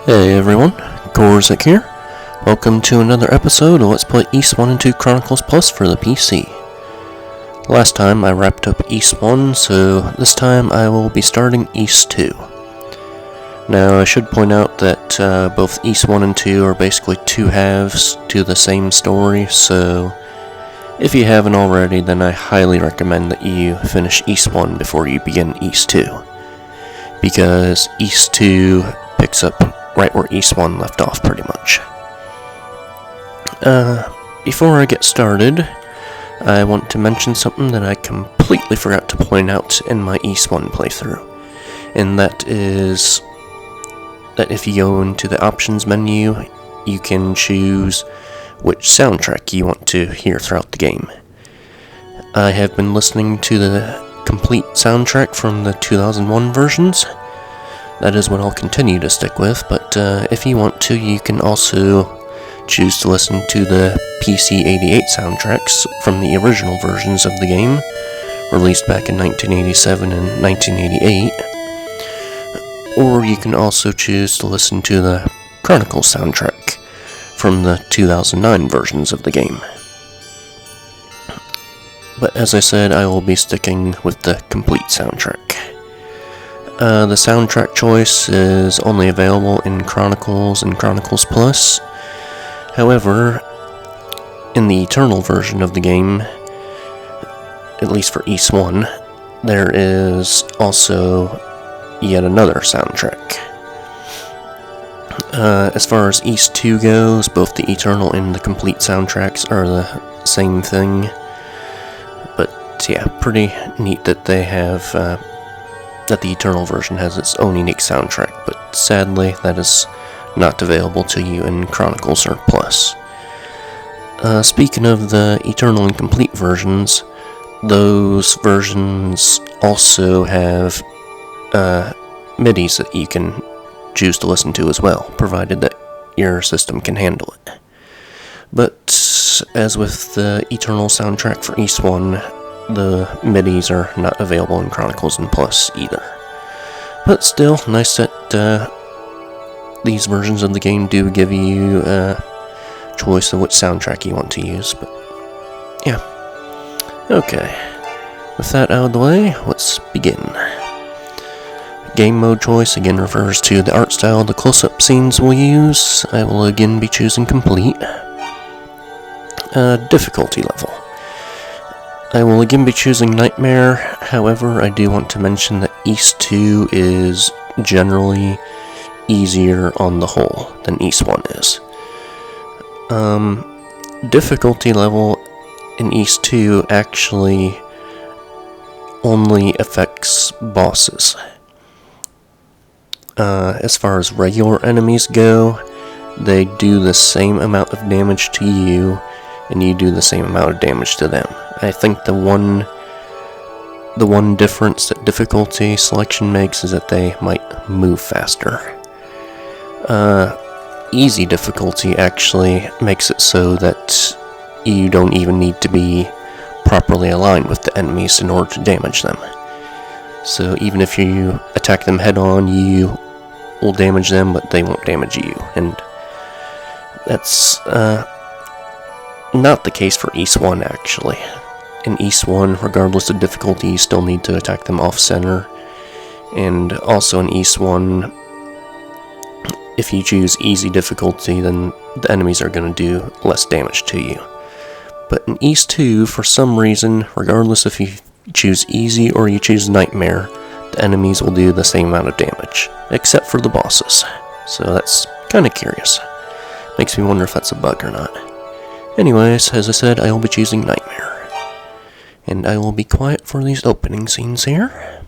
Hey everyone, Gorzik here. Welcome to another episode of Let's Play Ys II Chronicles Plus for the PC. Last time I wrapped up Ys 1, so this time I will be starting Ys 2. Now I should point out that both Ys 1 and 2 are basically two halves to the same story, so if you haven't already, then I highly recommend that you finish Ys 1 before you begin Ys 2. Because Ys 2 picks up right where Ys 1 left off, pretty much. Before I get started, I want to mention something that I completely forgot to point out in my Ys 1 playthrough. And that is that if you go into the options menu, you can choose which soundtrack you want to hear throughout the game. I have been listening to the complete soundtrack from the 2001 versions. That is what I'll continue to stick with, but if you want to, you can also choose to listen to the PC 88 soundtracks from the original versions of the game, released back in 1987 and 1988. Or you can also choose to listen to the Chronicles soundtrack from the 2009 versions of the game. But as I said, I will be sticking with the complete soundtrack. The soundtrack choice is only available in Chronicles and Chronicles Plus. However, in the Eternal version of the game, at least for Ys 1, there is also yet another soundtrack. As far as Ys 2 goes, both the Eternal and the complete soundtracks are the same thing. But yeah, pretty neat that they have that the Eternal version has its own unique soundtrack, but sadly that is not available to you in Chronicles or Plus. Speaking of the Eternal and Complete versions, those versions also have MIDIs that you can choose to listen to as well, provided that your system can handle it. But as with the Eternal soundtrack for Ys 1, the MIDIs are not available in Chronicles and Plus either. But still, nice that these versions of the game do give you a choice of which soundtrack you want to use, but yeah. Okay, with that out of the way, let's begin. Game mode choice again refers to the art style the close-up scenes will use. I will again be choosing complete. Difficulty level. I will again be choosing Nightmare, however, I do want to mention that Ys 2 is generally easier on the whole than Ys 1 is. Difficulty level in Ys 2 actually only affects bosses. As far as regular enemies go, they do the same amount of damage to you, and you do the same amount of damage to them. I think the one difference that difficulty selection makes is that they might move faster. Easy difficulty actually makes it so that you don't even need to be properly aligned with the enemies in order to damage them. So even if you attack them head on, you will damage them, but they won't damage you. And that's not the case for Ys 1 actually. In Ys 1, regardless of difficulty, you still need to attack them off-center. And also in Ys 1, if you choose easy difficulty, then the enemies are going to do less damage to you. But in Ys 2, for some reason, regardless if you choose easy or you choose nightmare, the enemies will do the same amount of damage, except for the bosses. So that's kind of curious. Makes me wonder if that's a bug or not. Anyways, as I said, I will be choosing nightmare. And I will be quiet for these opening scenes here.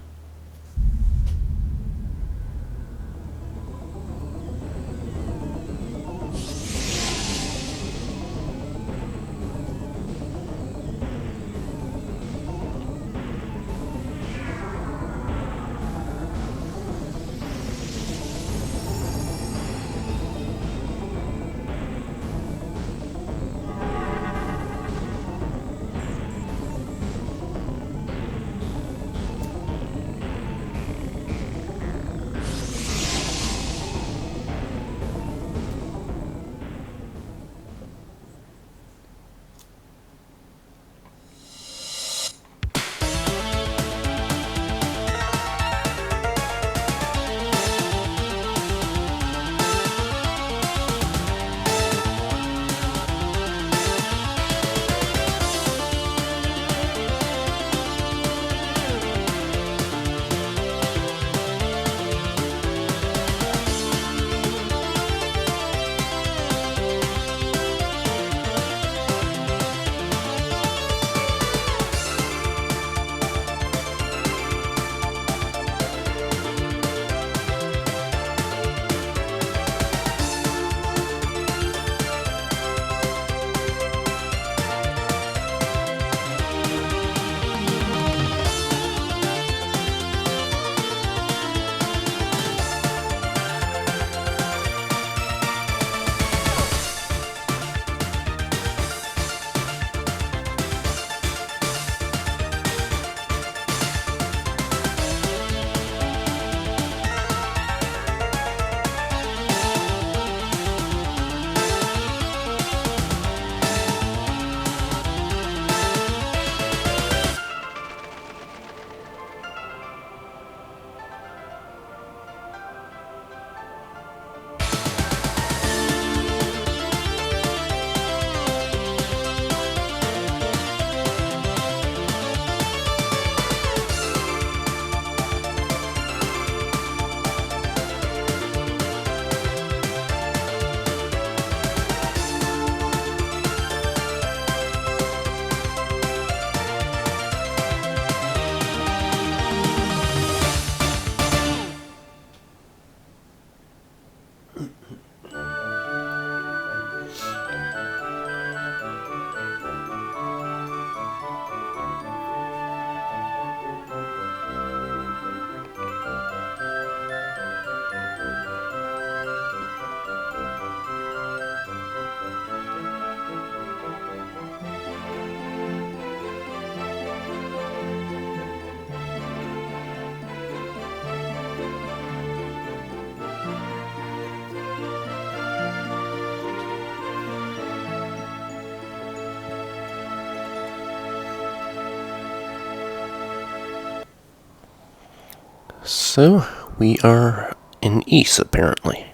So, we are in Ys, apparently.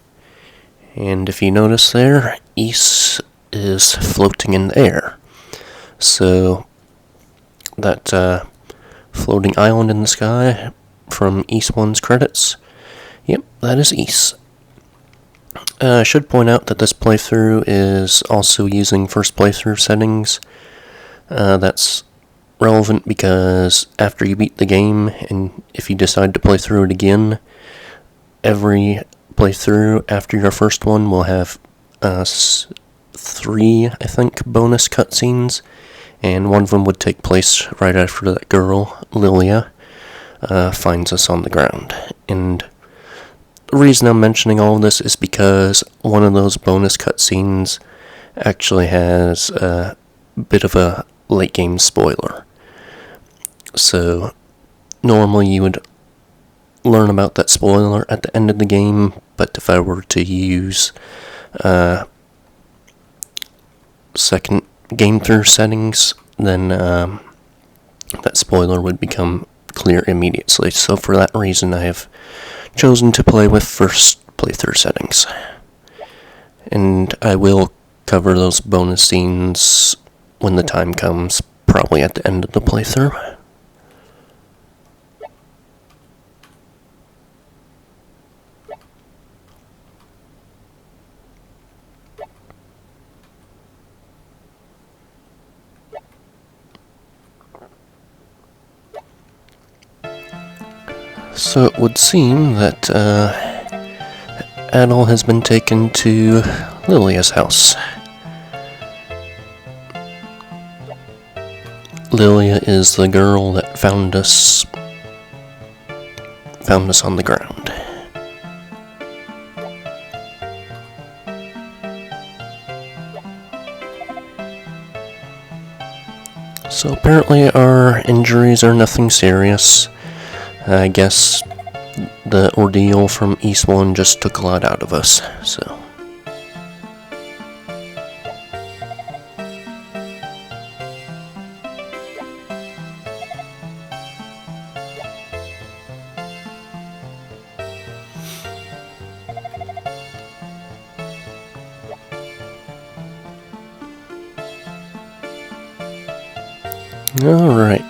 And if you notice there, Ys is floating in the air. So, that floating island in the sky from Ys 1's credits, yep, that is Ys. I should point out that this playthrough is also using first playthrough settings. That's relevant because after you beat the game, and if you decide to play through it again, every playthrough after your first one will have 3, I think, bonus cutscenes, and one of them would take place right after that girl, Lilia, finds us on the ground. And the reason I'm mentioning all of this is because one of those bonus cutscenes actually has a bit of a late game spoiler. So, normally you would learn about that spoiler at the end of the game, but if I were to use second game through settings, then that spoiler would become clear immediately. So for that reason, I have chosen to play with first playthrough settings. And I will cover those bonus scenes when the time comes, probably at the end of the playthrough. So it would seem that Adel has been taken to Lilia's house. Lilia is the girl that found us on the ground. So apparently our injuries are nothing serious. I guess the ordeal from Ys 1 just took a lot out of us, so. Alright,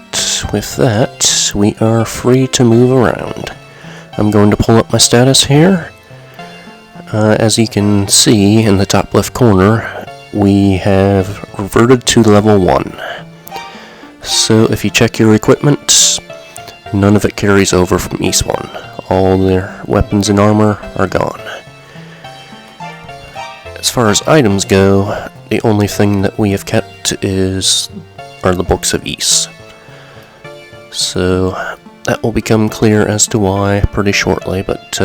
with that, we are free to move around. I'm going to pull up my status here. As you can see in the top left corner, we have reverted to level 1. So if you check your equipment, none of it carries over from Ys 1. All their weapons and armor are gone. As far as items go, the only thing that we have kept are the books of Ys. So that will become clear as to why pretty shortly, but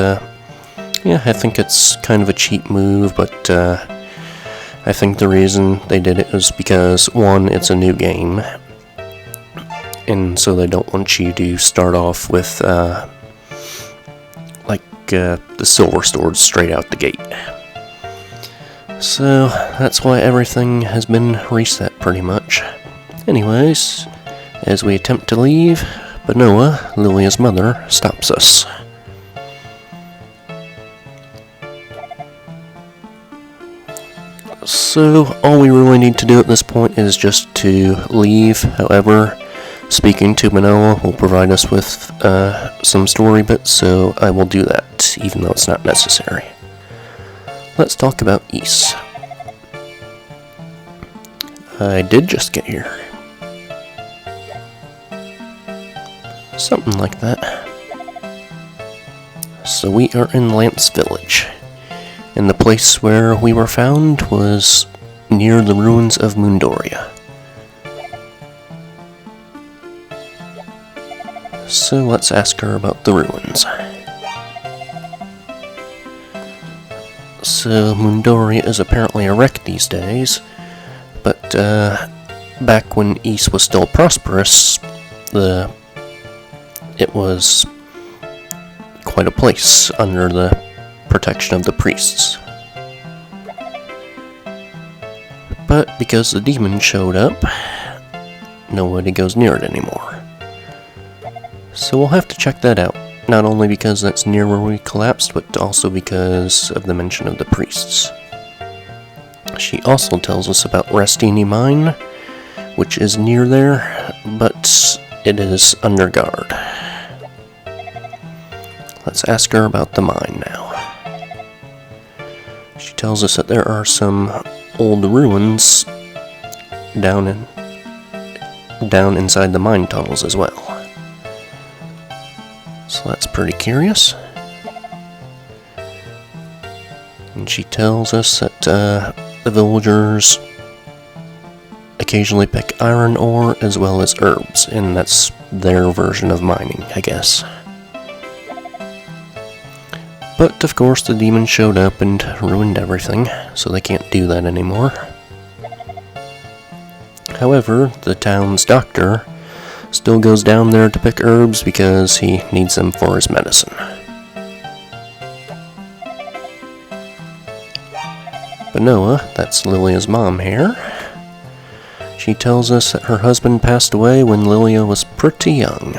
yeah, I think it's kind of a cheap move, but I think the reason they did it was because, one, it's a new game, and so they don't want you to start off with the silver swords straight out the gate. So that's why everything has been reset pretty much. Anyways, as we attempt to leave, Benoa, Lilias Mother, stops us. So, all we really need to do at this point is just to leave. However, speaking to Benoa will provide us with some story bits, so I will do that, even though it's not necessary. Let's talk about Ys. I did just get here. Something like that. So we are in Lance Village, and the place where we were found was near the ruins of Mundoria. So let's ask her about the ruins. So Mundoria is apparently a wreck these days, but back when Ys was still prosperous, it was quite a place under the protection of the priests. But because the demon showed up, nobody goes near it anymore. So we'll have to check that out. not only because that's near where we collapsed, but also because of the mention of the priests. She also tells us about Rasteenie Mine, which is near there, but it is under guard. Let's ask her about the mine now. She tells us that there are some old ruins down inside the mine tunnels as well. So that's pretty curious. And she tells us that the villagers occasionally pick iron ore as well as herbs, and that's their version of mining, I guess. But of course the demon showed up and ruined everything, so they can't do that anymore. However, the town's doctor still goes down there to pick herbs because he needs them for his medicine. Benoa, that's Lilia's mom here. She tells us that her husband passed away when Lilia was pretty young.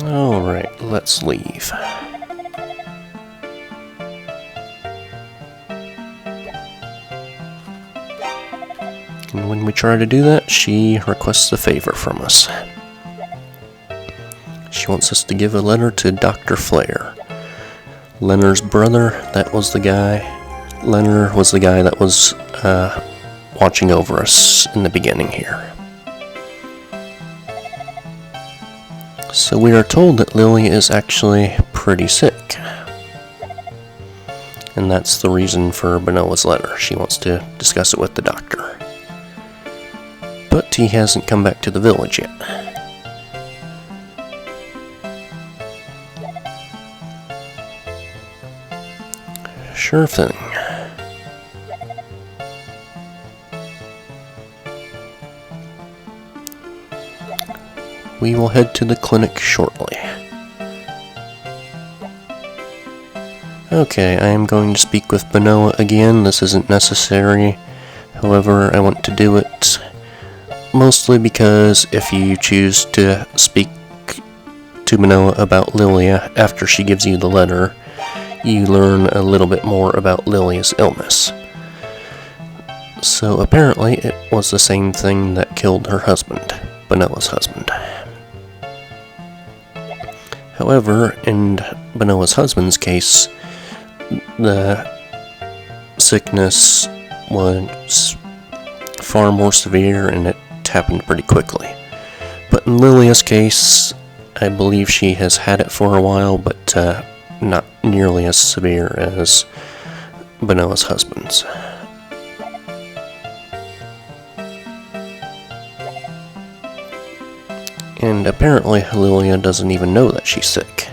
Alright, let's leave. And when we try to do that, she requests a favor from us. She wants us to give a letter to Dr. Flair. Leonard's brother, that was the guy. Leonard was the guy that was watching over us in the beginning here. So we are told that Lilia is actually pretty sick. And that's the reason for Benoa's letter. She wants to discuss it with the doctor. But he hasn't come back to the village yet. Sure thing. We will head to the clinic shortly. Okay, I am going to speak with Benoa again. This isn't necessary. However, I want to do it mostly because if you choose to speak to Benoa about Lilia after she gives you the letter, you learn a little bit more about Lilia's illness. So apparently it was the same thing that killed her husband, Benoa's husband. However, in Benoa's husband's case, the sickness was far more severe and it happened pretty quickly. But in Lilia's case, I believe she has had it for a while, but not nearly as severe as Benoa's husband's. And apparently Lilia doesn't even know that she's sick,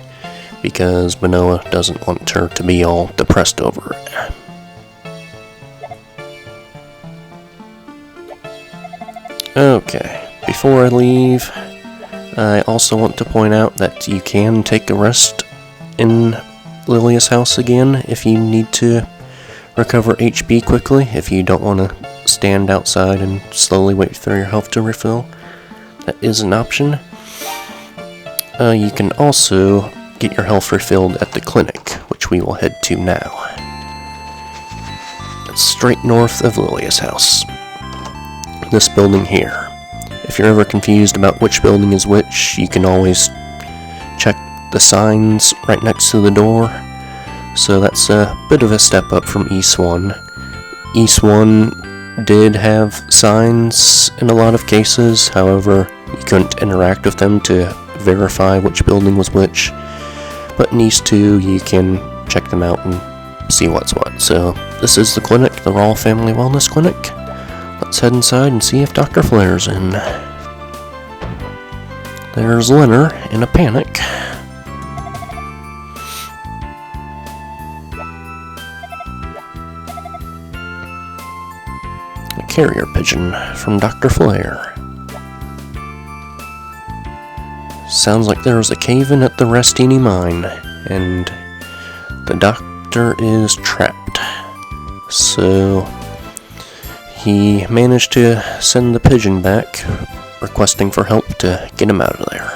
because Benoa doesn't want her to be all depressed over it. Okay, before I leave, I also want to point out that you can take a rest in Lilia's house again if you need to recover HP quickly, if you don't want to stand outside and slowly wait for your health to refill. That is an option. You can also get your health refilled at the clinic, which we will head to now. It's straight north of Lilia's house. This building here. If you're ever confused about which building is which, you can always check the signs right next to the door. So that's a bit of a step up from Ys I. Ys I did have signs in a lot of cases, however, you couldn't interact with them to verify which building was which. But in Ys II, you can check them out and see what's what. So this is the clinic, the Raw Family Wellness Clinic. Let's head inside and see if Dr. Flair's in. There's Leonard in a panic. A carrier pigeon from Dr. Flair. Sounds like there was a cave-in at the Rasteenie Mine, and the doctor is trapped. So he managed to send the pigeon back, requesting for help to get him out of there.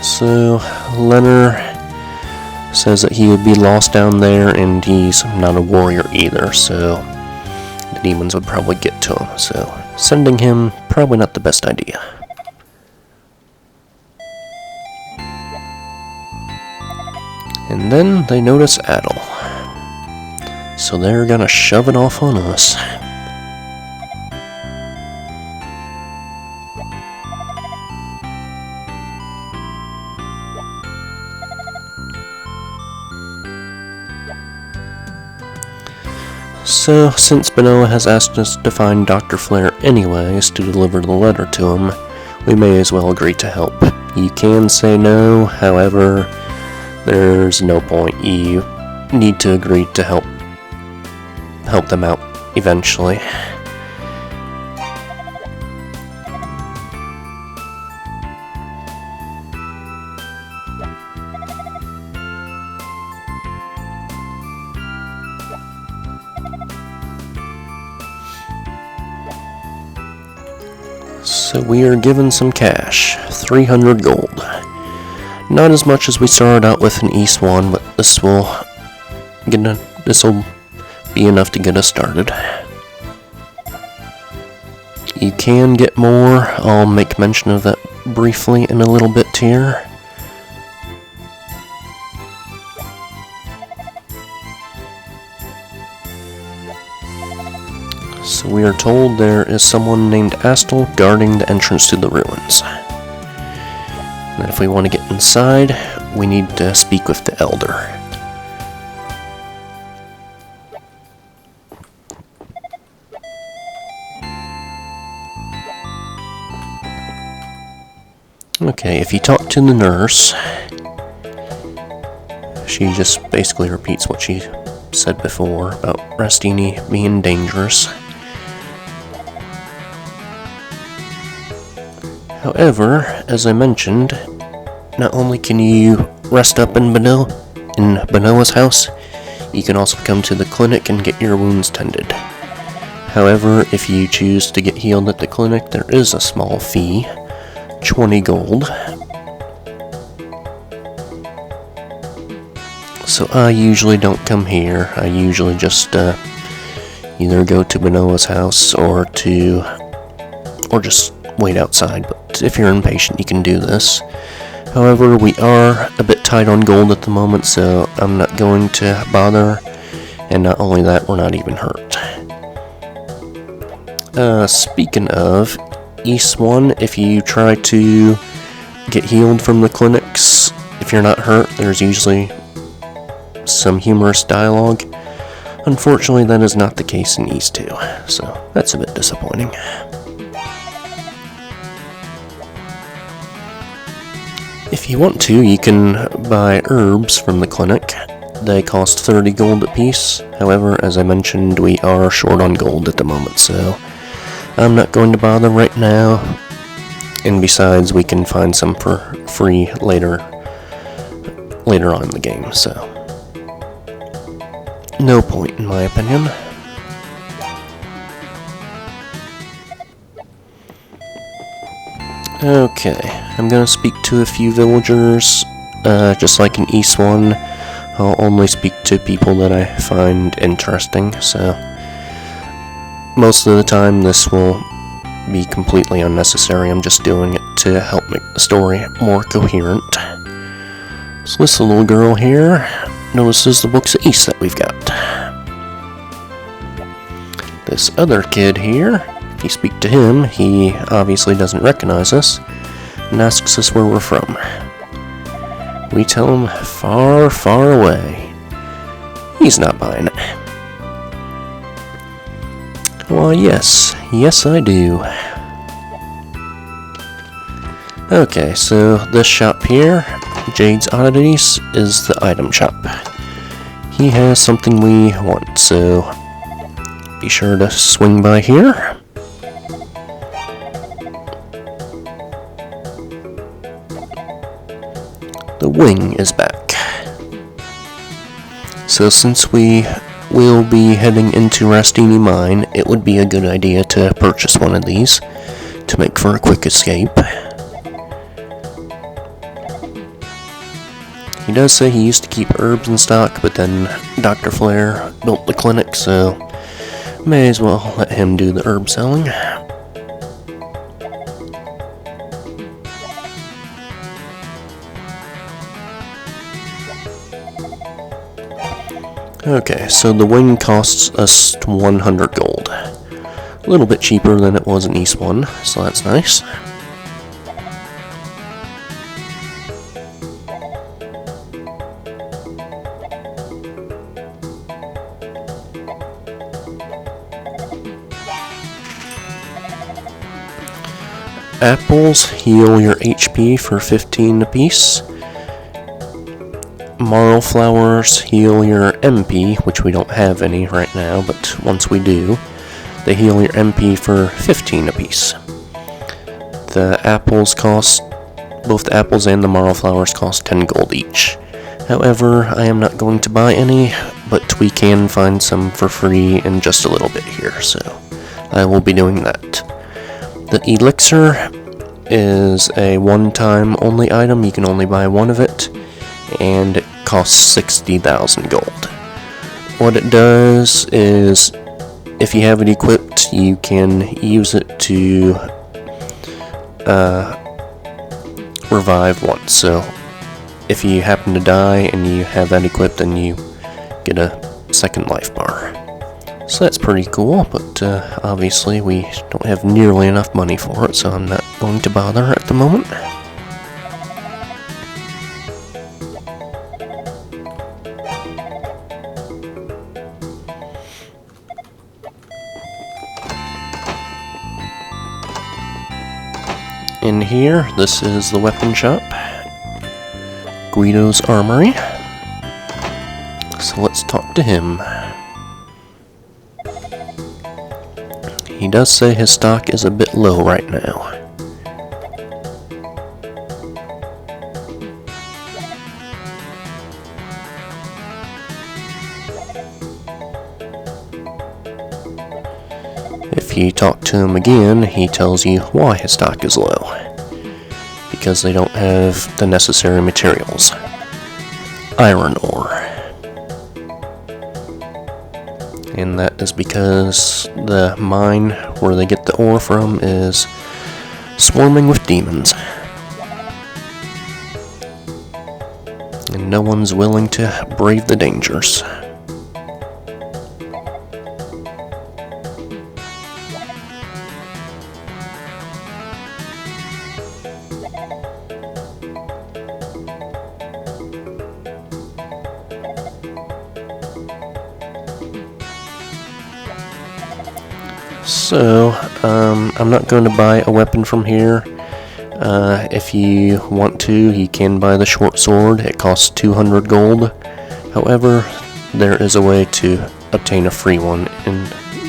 So Leonard says that he would be lost down there, and he's not a warrior either, so the demons would probably get to him. So sending him, probably not the best idea. And then they notice Adel. So they're gonna shove it off on us. So, since Benoa has asked us to find Dr. Flair anyways to deliver the letter to him, we may as well agree to help. You can say no, however, there's no point. You need to agree to help them out eventually. So we are given some cash, 300 gold. Not as much as we started out with in Ys I, but this will be enough to get us started. You can get more. I'll make mention of that briefly in a little bit here. So we are told there is someone named Astel guarding the entrance to the ruins. And if we want to get inside, we need to speak with the elder. Okay, if you talk to the nurse, she just basically repeats what she said before about Rasteenie being dangerous. However, as I mentioned, not only can you rest up in Benoa's house, you can also come to the clinic and get your wounds tended. However, if you choose to get healed at the clinic, there is a small fee, 20 gold. So I usually don't come here. I usually just either go to Benoa's house or just wait outside. But if you're impatient, you can do this. However, we are a bit tight on gold at the moment, so I'm not going to bother. And not only that, we're not even hurt. Speaking of, Ys I, if you try to get healed from the clinics, if you're not hurt, there's usually some humorous dialogue. Unfortunately, that is not the case in Ys II, so that's a bit disappointing. If you want to, you can buy herbs from the clinic. They cost 30 gold apiece. However, as I mentioned, we are short on gold at the moment, so I'm not going to bother right now. And besides, we can find some for free later on in the game, so no point in my opinion. Okay, I'm gonna speak to a few villagers. Just like in Ys I, I'll only speak to people that I find interesting, so most of the time this will be completely unnecessary. I'm just doing it to help make the story more coherent. So this little girl here notices the books of Eise that we've got. This other kid here, if you speak to him, he obviously doesn't recognize us and asks us where we're from. We tell him far, far away. He's not buying it. Why, yes I do. Okay, so this shop here, Jade's Oddities is the item shop. He has something we want, so be sure to swing by here. The wing is back. So since we will be heading into Rasteenie Mine, it would be a good idea to purchase one of these to make for a quick escape. He does say he used to keep herbs in stock, but then Dr. Flair built the clinic, so may as well let him do the herb selling. Okay, so the wing costs us 100 gold. A little bit cheaper than it was in Ys I, so that's nice. Apples heal your HP for 15 apiece. Marl flowers heal your MP, which we don't have any right now, but once we do, they heal your MP for 15 apiece. The apples cost, both the apples and the marl flowers cost 10 gold each. However, I am not going to buy any, but we can find some for free in just a little bit here, so I will be doing that. The elixir is a one-time only item. You can only buy one of it, and it costs 60,000 gold. What it does is, if you have it equipped, you can use it to revive once. So if you happen to die and you have that equipped, then you get a second life bar. So that's pretty cool, but obviously we don't have nearly enough money for it, so I'm not going to bother at the moment. In here, this is the weapon shop, Guido's Armory. So let's talk to him. He does say his stock is a bit low right now. If you talk to him again, he tells you why his stock is low. Because they don't have the necessary materials. Iron ore. And that is because the mine where they get the ore from is swarming with demons. And no one's willing to brave the dangers. So, I'm not going to buy a weapon from here. If you want to, you can buy the short sword. It costs 200 gold. However, there is a way to obtain a free one in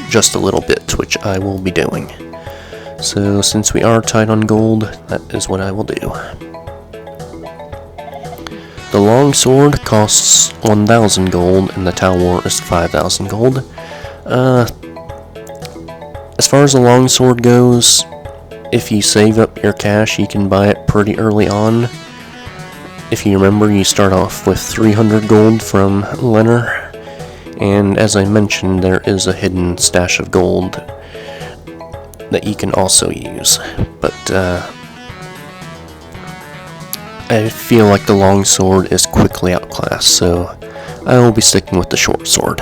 just a little bit, which I will be doing. So, since we are tight on gold, that is what I will do. The long sword costs 1,000 gold, and the Talwar is 5,000 gold. As far as the longsword goes, if you save up your cash, you can buy it pretty early on. If you remember, you start off with 300 gold from Lenner, and as I mentioned, there is a hidden stash of gold that you can also use. But I feel like the longsword is quickly outclassed, so I will be sticking with the short sword.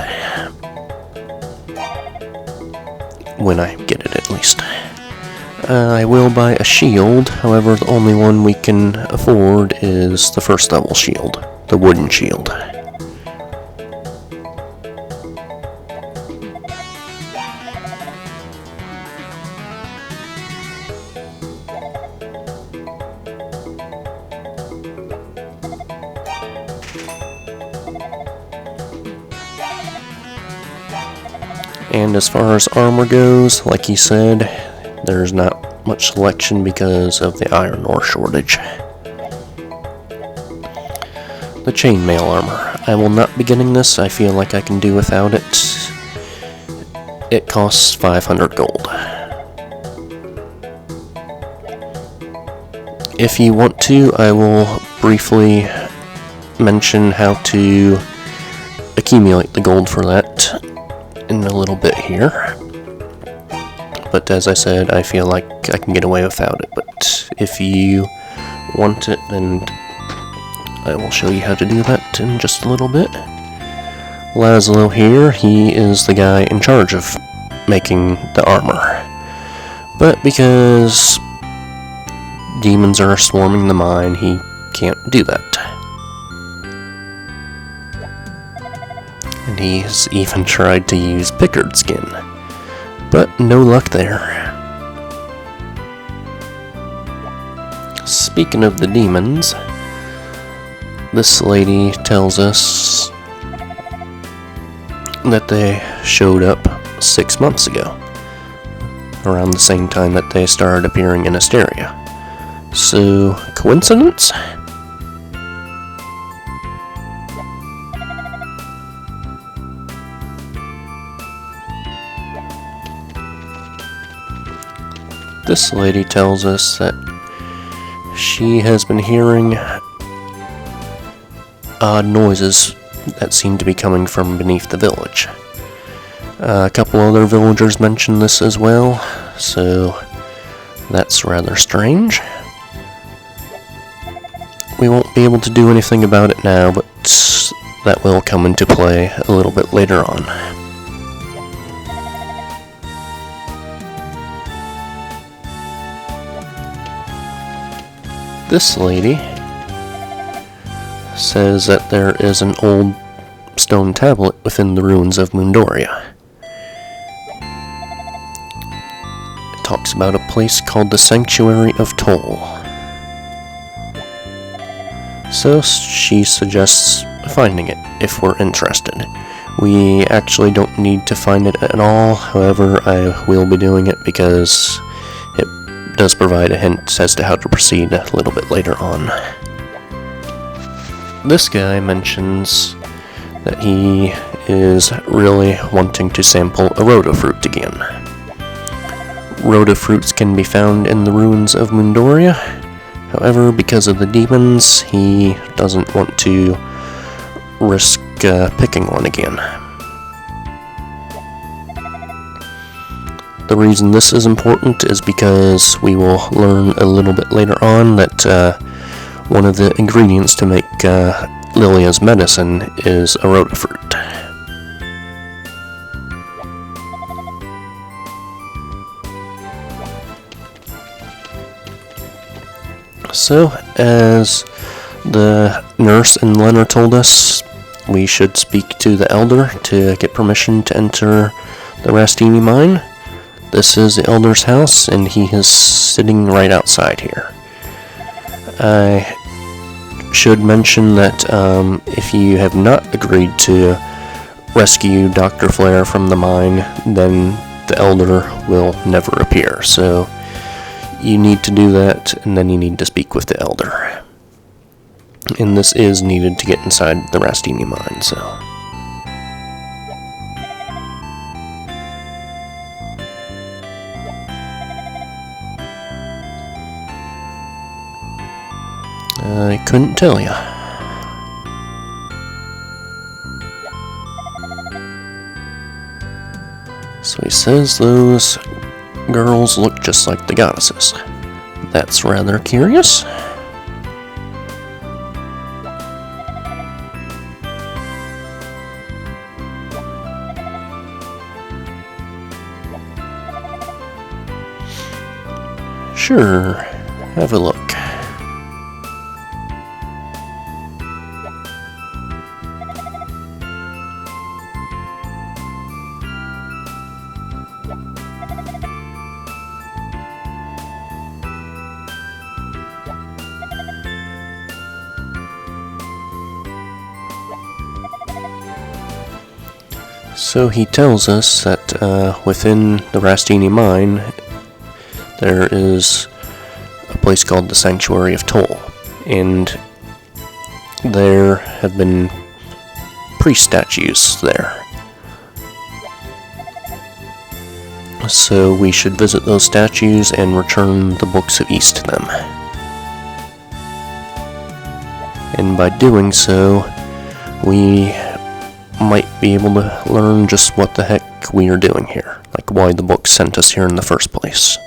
When I get it, at least. I will buy a shield, however the only one we can afford is the first level shield, the wooden shield. And as far as armor goes, like he said, there's not much selection because of the iron ore shortage. The chainmail armor. I will not be getting this. I feel like I can do without it. It costs 500 gold. If you want to, I will briefly mention how to accumulate the gold for that in a little bit here. But as I said, I feel like I can get away without it. But if you want it, then I will show you how to do that in just a little bit. Laszlo here, he is the guy in charge of making the armor. But because demons are swarming the mine, he can't do that. And he's even tried to use Pickard skin, but no luck there. Speaking of the demons, this lady tells us that they showed up 6 months ago, around the same time that they started appearing in Asteria. So, coincidence? This lady tells us that she has been hearing odd noises that seem to be coming from beneath the village. A couple other villagers mention this as well, so that's rather strange. We won't be able to do anything about it now, but that will come into play a little bit later on. This lady says that there is an old stone tablet within the ruins of Mundoria. It talks about a place called the Sanctuary of Toll. So she suggests finding it if we're interested. We actually don't need to find it at all, however I will be doing it because it does provide a hint as to how to proceed a little bit later on. This guy mentions that he is really wanting to sample a rotofruit again. Rotofruits can be found in the ruins of Mundoria, however, because of the demons, he doesn't want to risk picking one again. The reason this is important is because we will learn a little bit later on that one of the ingredients to make Lilia's medicine is a rotofruit. So, as the nurse and Leonard told us, we should speak to the elder to get permission to enter the Rasteenie Mine. This is the elder's house, and he is sitting right outside here. I should mention that if you have not agreed to rescue Dr. Flair from the mine, then the elder will never appear. So you need to do that, and then you need to speak with the elder. And this is needed to get inside the Rasteenie Mine, so... I couldn't tell ya. So he says those girls look just like the goddesses. That's rather curious. Sure, have a look. So he tells us that within the Rasteenie Mine, there is a place called the Sanctuary of Toll, and there have been priest statues there. So we should visit those statues and return the books of Ys to them. And by doing so, we might be able to learn just what the heck we are doing here, like why the book sent us here in the first place.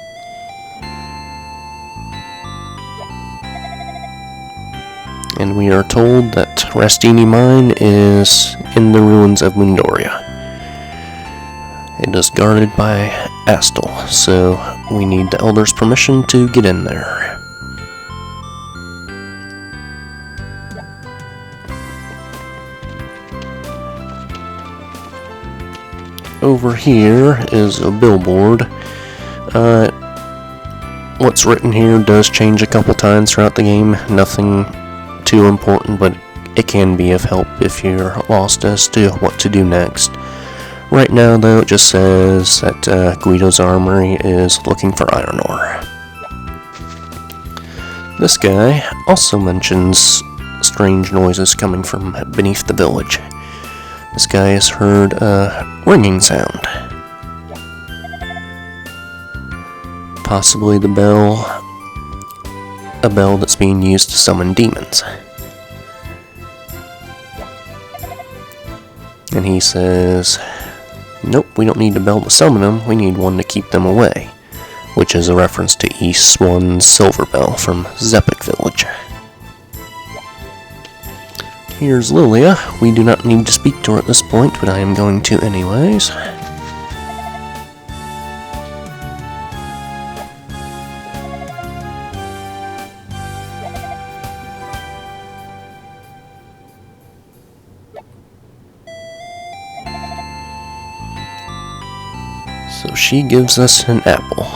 And we are told that Rasteenie Mine is in the ruins of Endora. It is guarded by Astel, so we need the Elder's permission to get in there. Over here is a billboard. What's written here does change a couple times throughout the game. Nothing too important, but it can be of help if you're lost as to what to do next. Right now, though, it just says that Guido's armory is looking for iron ore. This guy also mentions strange noises coming from beneath the village. This guy has heard a ringing sound. Possibly the bell, a bell that's being used to summon demons. And he says, nope, we don't need a bell to summon them, we need one to keep them away, which is a reference to Ys I's silver bell from Zepik village. Here's Lilia. We do not need to speak to her at this point, but I am going to anyways. So she gives us an apple.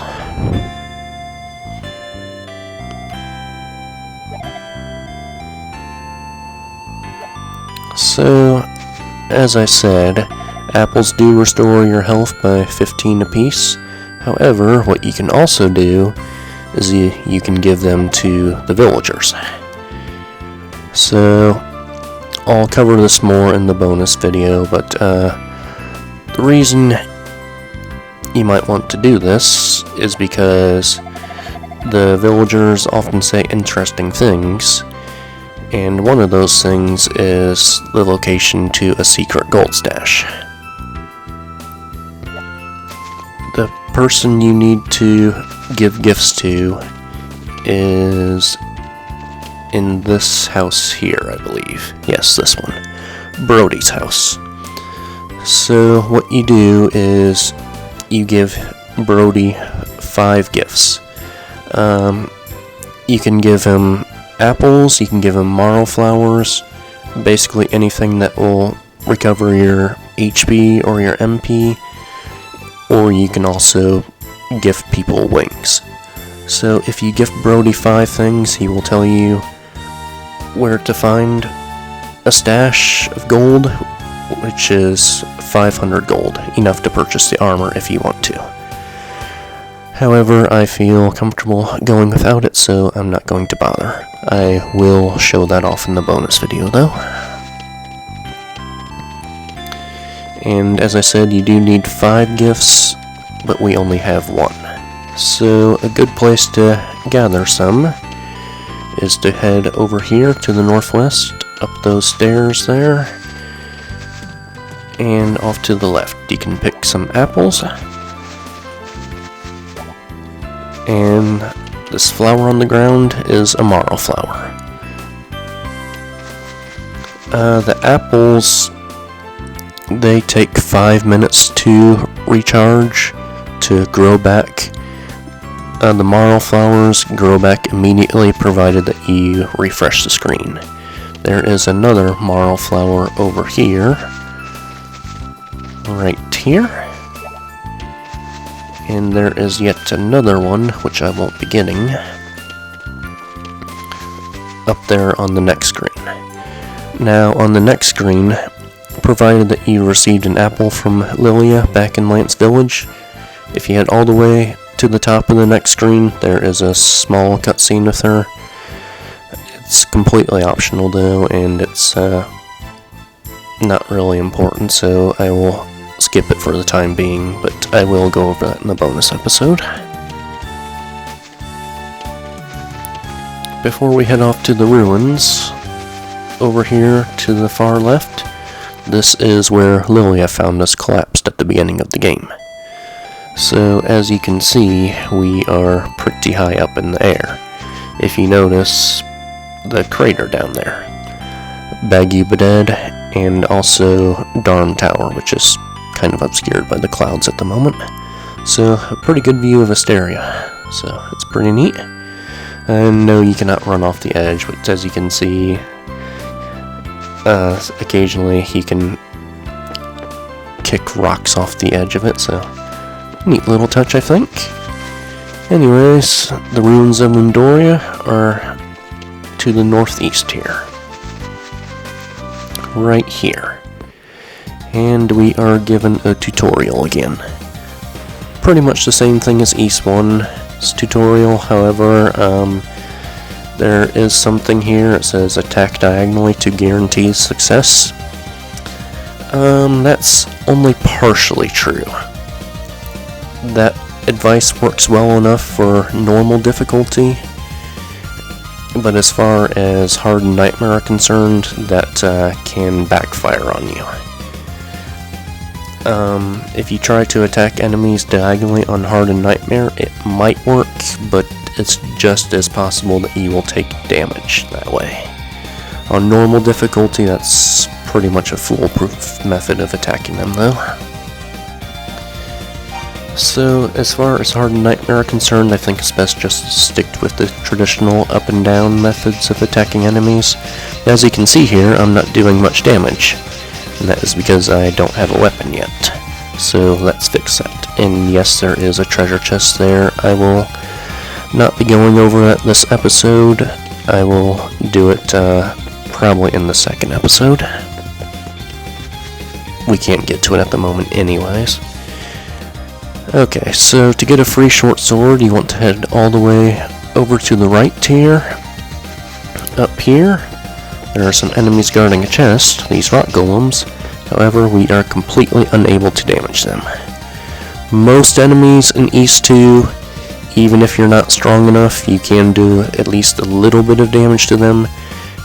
So, as I said, apples do restore your health by 15 apiece. However, what you can also do is you can give them to the villagers. So, I'll cover this more in the bonus video, but the reason you might want to do this is because the villagers often say interesting things, and one of those things is the location to a secret gold stash. The person you need to give gifts to is in this house here, I believe. Yes, this one. Brodys House. So what you do is you give Brody 5 gifts. You can give him apples, you can give him marl flowers, basically anything that will recover your HP or your MP, or you can also gift people wings. So if you gift Brody 5 things, he will tell you where to find a stash of gold, which is 500 gold, enough to purchase the armor if you want to. However, I feel comfortable going without it, so I'm not going to bother. I will show that off in the bonus video, though. And as I said, you do need 5 gifts, but we only have 1. So a good place to gather some is to head over here to the northwest, up those stairs there, and off to the left. You can pick some apples. And this flower on the ground is a marl flower. The apples, they take 5 minutes to recharge, to grow back. The marl flowers grow back immediately, provided that you refresh the screen. There is another marl flower over here, right here. And there is yet another one, which I won't be getting, up there on the next screen. Now, on the next screen, provided that you received an apple from Lilia back in Lance Village. If you head all the way to the top of the next screen, there is a small cutscene with her. It's completely optional though, and it's not really important, so I will skip it for the time being, but I will go over that in the bonus episode. Before we head off to the ruins, over here to the far left, this is where Lilia found us collapsed at the beginning of the game. So as you can see, we are pretty high up in the air. If you notice the crater down there, Bagubaded, and also Darn Tower, which is kind of obscured by the clouds at the moment. So a pretty good view of Asteria, so it's pretty neat. And no, you cannot run off the edge, but as you can see, occasionally he can kick rocks off the edge of it, so neat little touch, I think. Anyways, the ruins of Endora are to the northeast here. Right here. And we are given a tutorial again. Pretty much the same thing as Ys I's tutorial, however, there is something here. It says attack diagonally to guarantee success. That's only partially true. That advice works well enough for normal difficulty, but as far as Hard and Nightmare are concerned, that can backfire on you. If you try to attack enemies diagonally on Hard and Nightmare, it might work, but it's just as possible that you will take damage that way. On normal difficulty, that's pretty much a foolproof method of attacking them, though. So, as far as Hard and Nightmare are concerned, I think it's best just to stick with the traditional up and down methods of attacking enemies. As you can see here, I'm not doing much damage, and that is because I don't have a weapon yet. So let's fix that. And yes, there is a treasure chest there. I will not be going over that this episode. I will do it probably in the second episode. We can't get to it at the moment anyways. Okay, so to get a free short sword, you want to head all the way over to the right tier. Up here, there are some enemies guarding a chest, these rock golems. However, we are completely unable to damage them. Most enemies in Ys II, even if you're not strong enough, you can do at least a little bit of damage to them.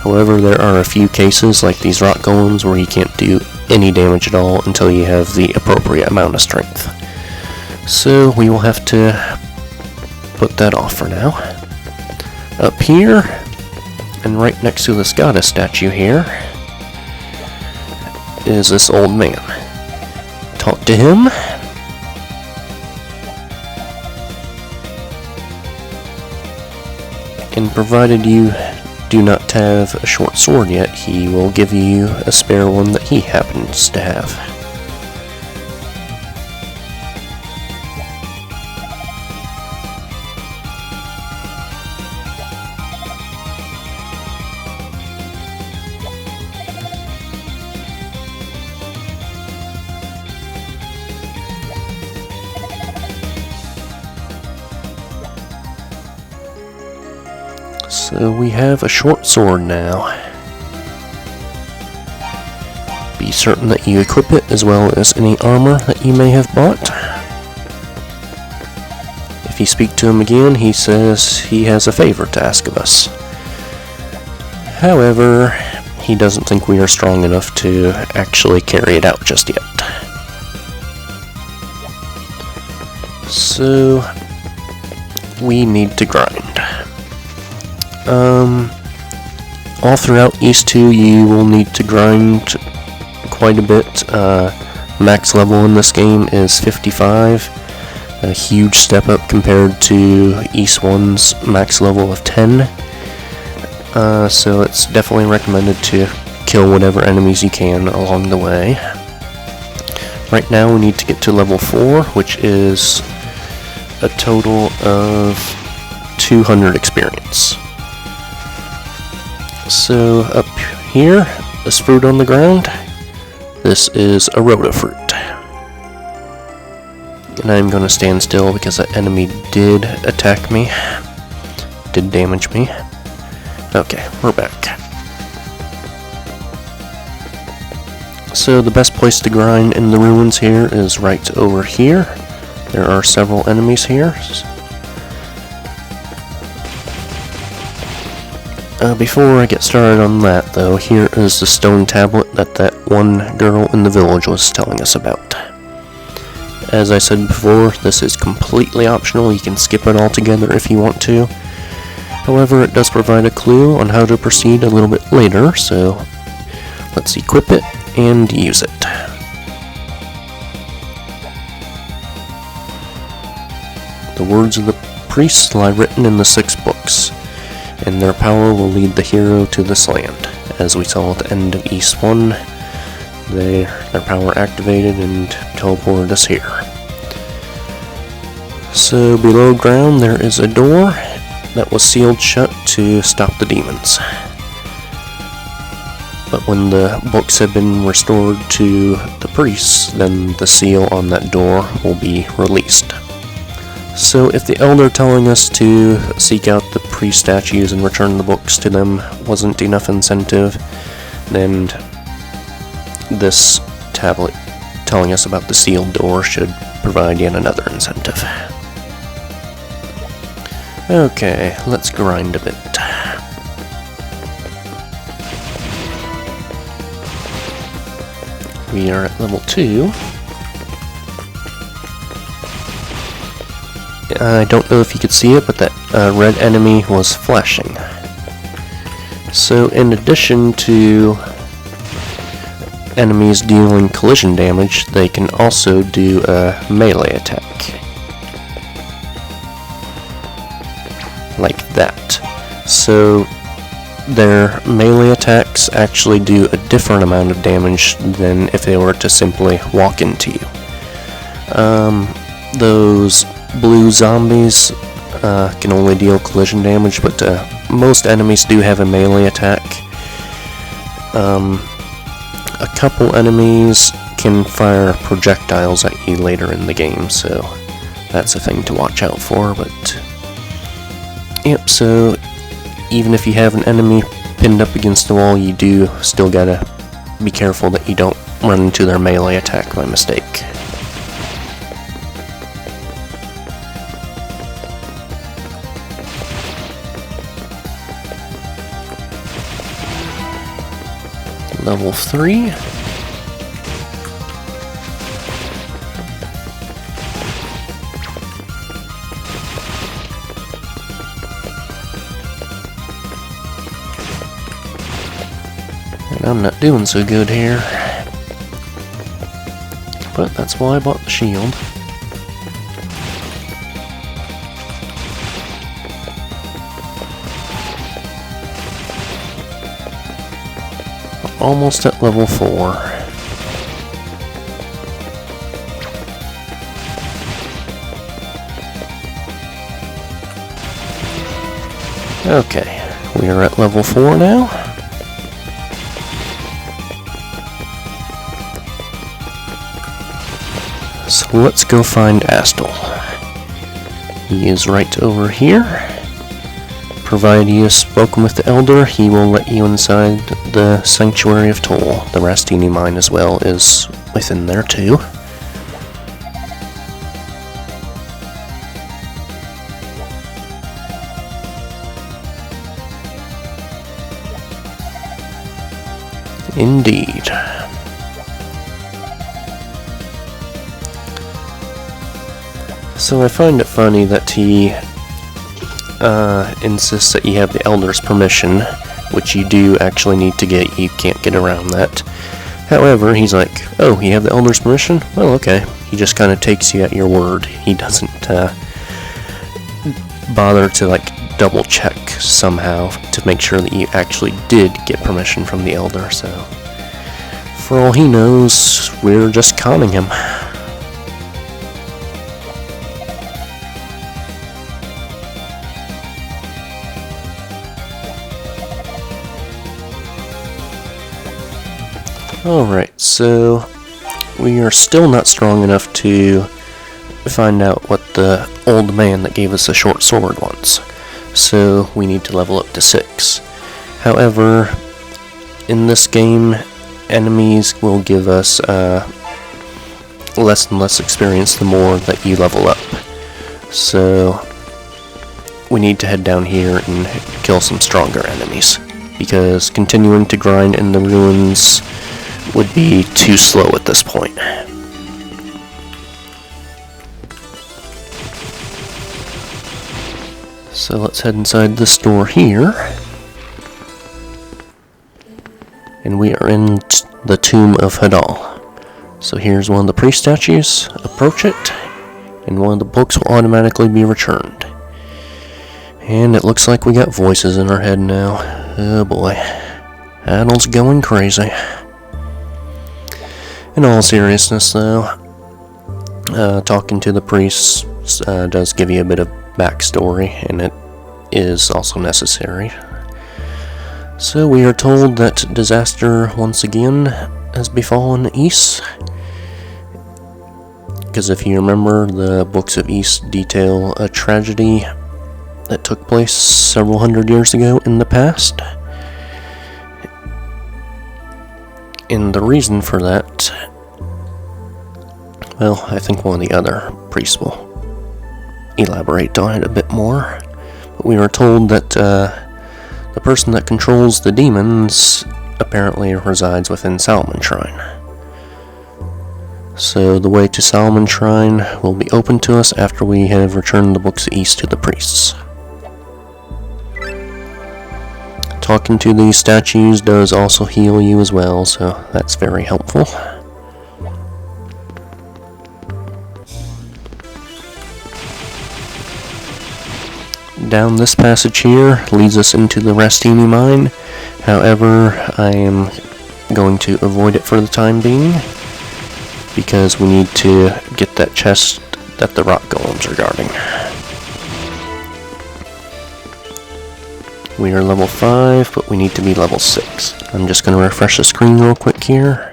However, there are a few cases, like these rock golems, where you can't do any damage at all until you have the appropriate amount of strength. So we will have to put that off for now. Up here, and right next to this goddess statue here, is this old man. Talk to him. And provided you do not have a short sword yet, he will give you a spare one that he happens to have. So we have a short sword now. Be certain that you equip it as well as any armor that you may have bought. If you speak to him again, he says he has a favor to ask of us. However, he doesn't think we are strong enough to actually carry it out just yet. So we need to grind. All throughout Ys II, you will need to grind quite a bit. Max level in this game is 55, a huge step up compared to Ys I's max level of 10. So it's definitely recommended to kill whatever enemies you can along the way. Right now we need to get to level 4, which is a total of 200 experience. So up here, this fruit on the ground, This is a Rotafruit. And I'm going to stand still because that enemy did attack me. Did damage me. Okay, we're back. So the best place to grind in the ruins here is right over here. There are several enemies here. Before I get started on that though, here is the stone tablet that one girl in the village was telling us about. As I said before, this is completely optional. You can skip it altogether if you want to. However, it does provide a clue on how to proceed a little bit later, so let's equip it and use it. The words of the priests lie written in the 6 books, and their power will lead the hero to this land. As we saw at the end of Ys I, their power activated and teleported us here. So below ground there is a door that was sealed shut to stop the demons. But when the books have been restored to the priests, then the seal on that door will be released. So if the elder telling us to seek out the priest statues and return the books to them wasn't enough incentive, then this tablet telling us about the sealed door should provide yet another incentive. Okay, let's grind a bit. We are at level 2. I don't know if you could see it, but that red enemy was flashing. So in addition to enemies dealing collision damage, they can also do a melee attack. Like that. So their melee attacks actually do a different amount of damage than if they were to simply walk into you. Those blue zombies can only deal collision damage, but most enemies do have a melee attack. A couple enemies can fire projectiles at you later in the game, so that's a thing to watch out for, but yep, so even if you have an enemy pinned up against the wall, you do still gotta be careful that you don't run into their melee attack by mistake. Level 3. And I'm not doing so good here. But that's why I bought the shield. Almost at level 4. Okay, we are at level 4 now. So let's go find Astel. He is right over here. Provided you have spoken with the elder, he will let you inside the Sanctuary of Toll. The Rasteenie Mine as well is within there too. Indeed. So I find it funny that he insists that you have the elder's permission, which you do actually need to get. You can't get around that. However, he's like, oh, you have the elder's permission? Well, okay. He just kind of takes you at your word. He doesn't bother to like double check somehow to make sure that you actually did get permission from the elder. So for all he knows, we're just conning him. Alright, so we are still not strong enough to find out what the old man that gave us a short sword wants. So we need to level up to 6. However, in this game, enemies will give us less and less experience the more that you level up. So we need to head down here and kill some stronger enemies, because continuing to grind in the ruins would be too slow at this point. So let's head inside this door here. And we are in the Tomb of Hadal. So here's one of the priest statues. Approach it, and one of the books will automatically be returned. And it looks like we got voices in our head now. Oh boy. Hadal's going crazy. In all seriousness though, talking to the priests does give you a bit of backstory, and it is also necessary. So we are told that disaster once again has befallen Ys. Because if you remember, the books of Ys detail a tragedy that took place several hundred years ago in the past. And the reason for that, well, I think one of the other priests will elaborate on it a bit more. But we were told that the person that controls the demons apparently resides within Salomon Shrine. So the way to Salomon Shrine will be open to us after we have returned the books of Ys to the priests. Talking to these statues does also heal you as well, so that's very helpful. Down this passage here leads us into the Rasteenie Mine. However, I am going to avoid it for the time being, because we need to get that chest that the rock golems are guarding. We are level 5, but we need to be level 6. I'm just going to refresh the screen real quick here.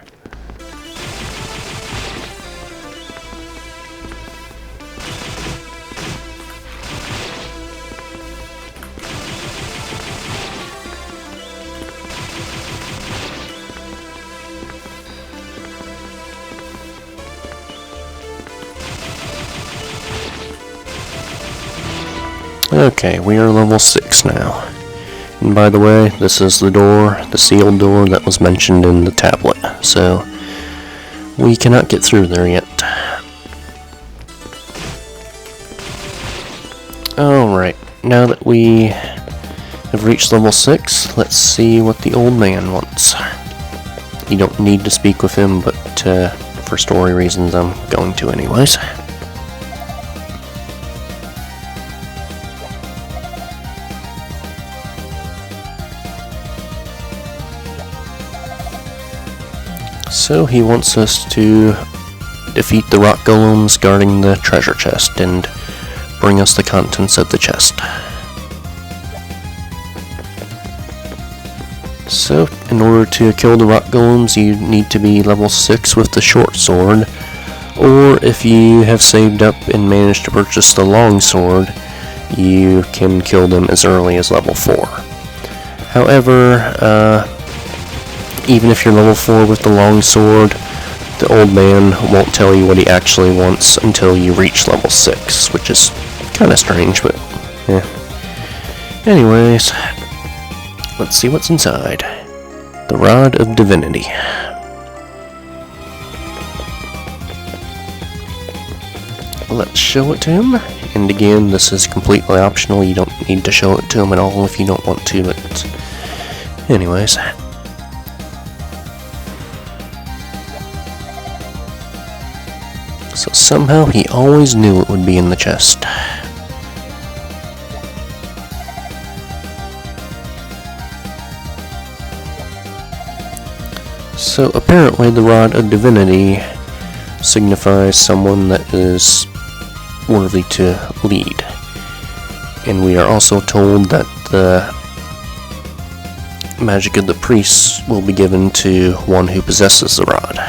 Okay, we are level 6 now. And by the way, this is the door, the sealed door that was mentioned in the tablet, so we cannot get through there yet. Alright, now that we have reached level 6, let's see what the old man wants. You don't need to speak with him, but for story reasons I'm going to anyways. So he wants us to defeat the rock golems guarding the treasure chest and bring us the contents of the chest. So, in order to kill the rock golems, you need to be level 6 with the short sword, or if you have saved up and managed to purchase the long sword, you can kill them as early as level 4. However, even if you're level 4 with the long sword, the old man won't tell you what he actually wants until you reach level 6, which is kind of strange, but yeah. Anyways, let's see what's inside. The Rod of Divinity. Let's show it to him. And again, this is completely optional. You don't need to show it to him at all if you don't want to, but anyways. So somehow he always knew it would be in the chest. So apparently the Rod of Divinity signifies someone that is worthy to lead. And we are also told that the magic of the priests will be given to one who possesses the rod.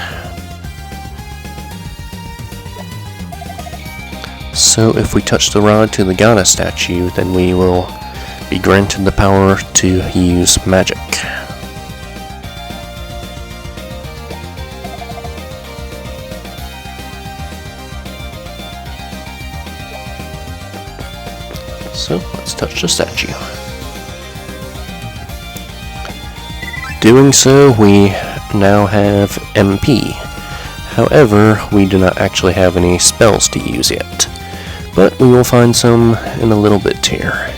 So if we touch the rod to the goddess statue, then we will be granted the power to use magic. So let's touch the statue. Doing so, we now have MP. However, we do not actually have any spells to use yet, but we will find some in a little bit here.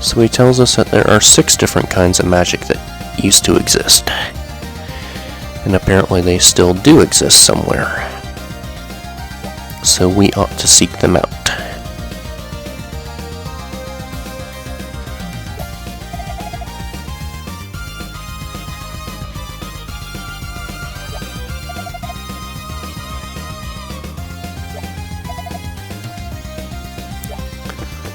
So he tells us that there are 6 different kinds of magic that used to exist, and apparently they still do exist somewhere. So we ought to seek them out.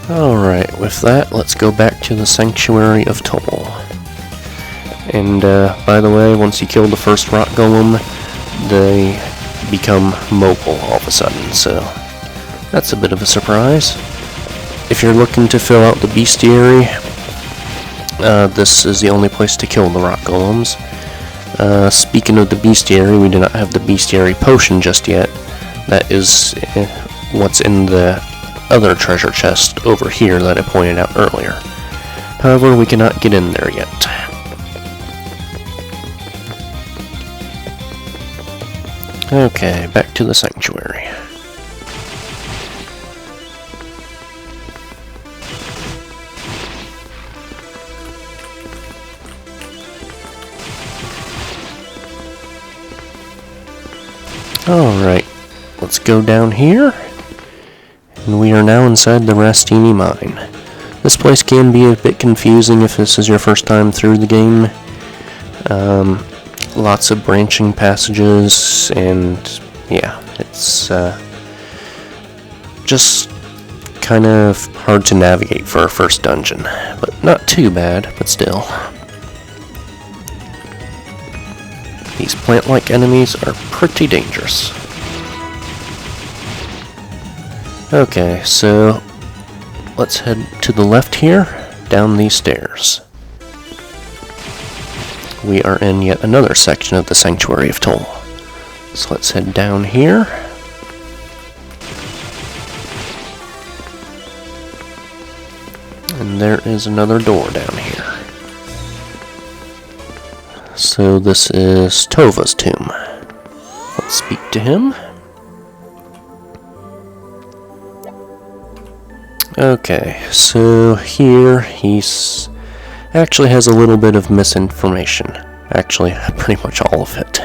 Alright, with that, let's go back to the Sanctuary of Toll. And by the way, once you kill the first rock golem, they become mobile all of a sudden, so that's a bit of a surprise. If you're looking to fill out the bestiary, this is the only place to kill the rock golems. Speaking of the bestiary, we do not have the bestiary potion just yet. That is what's in the other treasure chest over here that I pointed out earlier. However, we cannot get in there yet. Okay, back to the sanctuary. Alright, let's go down here. And we are now inside the Rasteenie Mine. This place can be a bit confusing if this is your first time through the game. Lots of branching passages, and yeah, it's just kind of hard to navigate for a first dungeon. But not too bad, but still. These plant-like enemies are pretty dangerous. Okay, so let's head to the left here, down these stairs. We are in yet another section of the Sanctuary of Toll. So let's head down here. And there is another door down here. So this is Tova's tomb. Let's speak to him. Okay, so here he's actually has a little bit of misinformation. Actually, pretty much all of it.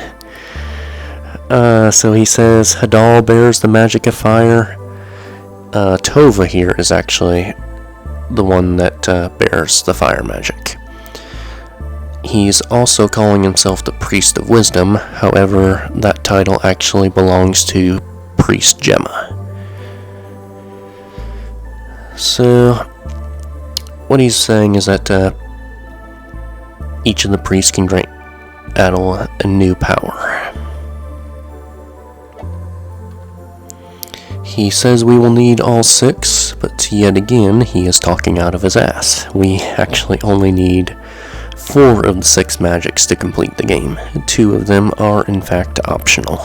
So he says Hadal bears the magic of fire. Tova here is actually the one that bears the fire magic. He's also calling himself the Priest of Wisdom, however, that title actually belongs to Priest Gemma. So, what he's saying is that each of the priests can grant Adel a new power. He says we will need all 6, but yet again, he is talking out of his ass. We actually only need 4 of the 6 magics to complete the game. 2 of them are in fact optional.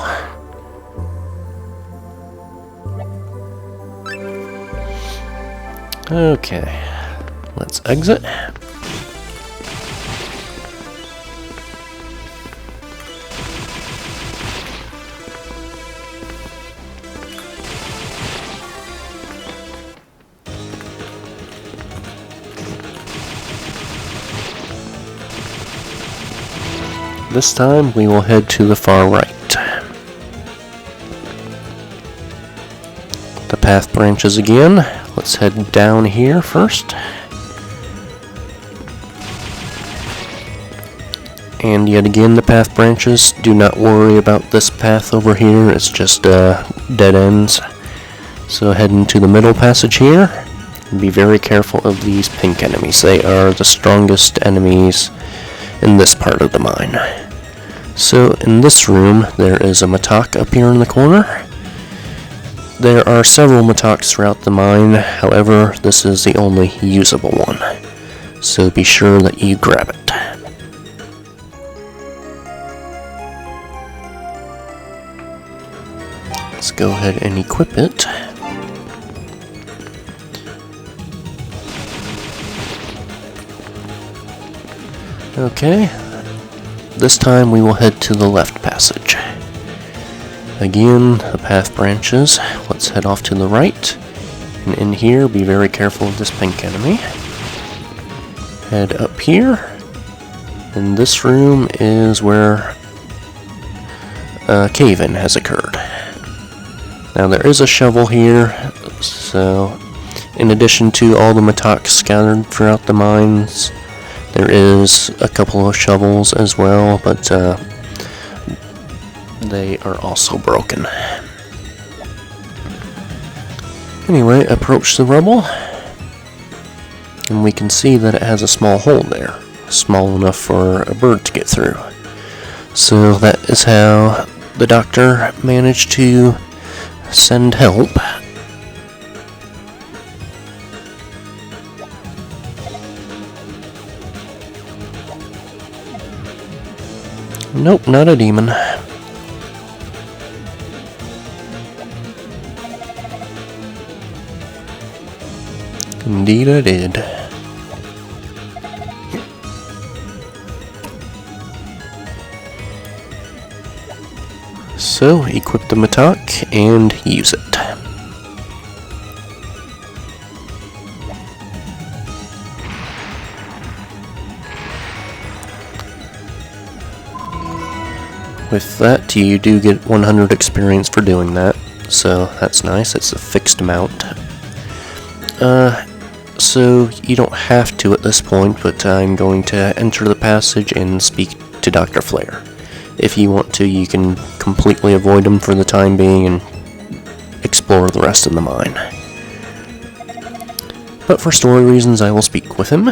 Okay, let's exit. This time we will head to the far right. The path branches again. Let's head down here first. And yet again, the path branches. Do not worry about this path over here. It's just dead ends. So head into the middle passage here. And be very careful of these pink enemies. They are the strongest enemies in this part of the mine. So in this room, there is a matok up here in the corner. There are several matoks throughout the mine. However, this is the only usable one. So be sure that you grab it. Let's go ahead and equip it. Okay, this time we will head to the left passage. Again, the path branches. Let's head off to the right. And in here, be very careful of this pink enemy. Head up here. And this room is where a cave-in has occurred. Now there is a shovel here, so in addition to all the matoks scattered throughout the mines, there is a couple of shovels as well, but they are also broken. Anyway, approach the rubble, and we can see that it has a small hole there, small enough for a bird to get through. So that is how the doctor managed to send help. Nope, not a demon. Indeed I did. So, equip the matok and use it. With that, you do get 100 experience for doing that, so that's nice. It's a fixed amount. So you don't have to at this point, but I'm going to enter the passage and speak to Dr. Flair. If you want to, you can completely avoid him for the time being and explore the rest of the mine. But for story reasons, I will speak with him.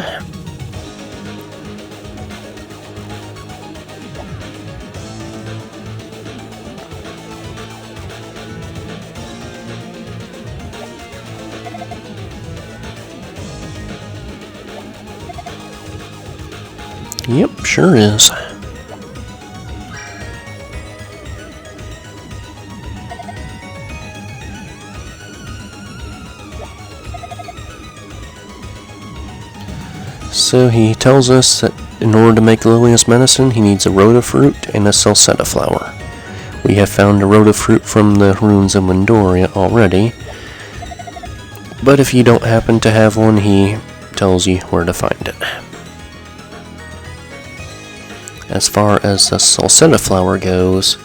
Yep, sure is. So he tells us that in order to make Lilia's medicine, he needs a rota fruit and a salsetta flower. We have found a rota fruit from the ruins of Endora already, but if you don't happen to have one, he tells you where to find it. As far as the salsetta flower goes,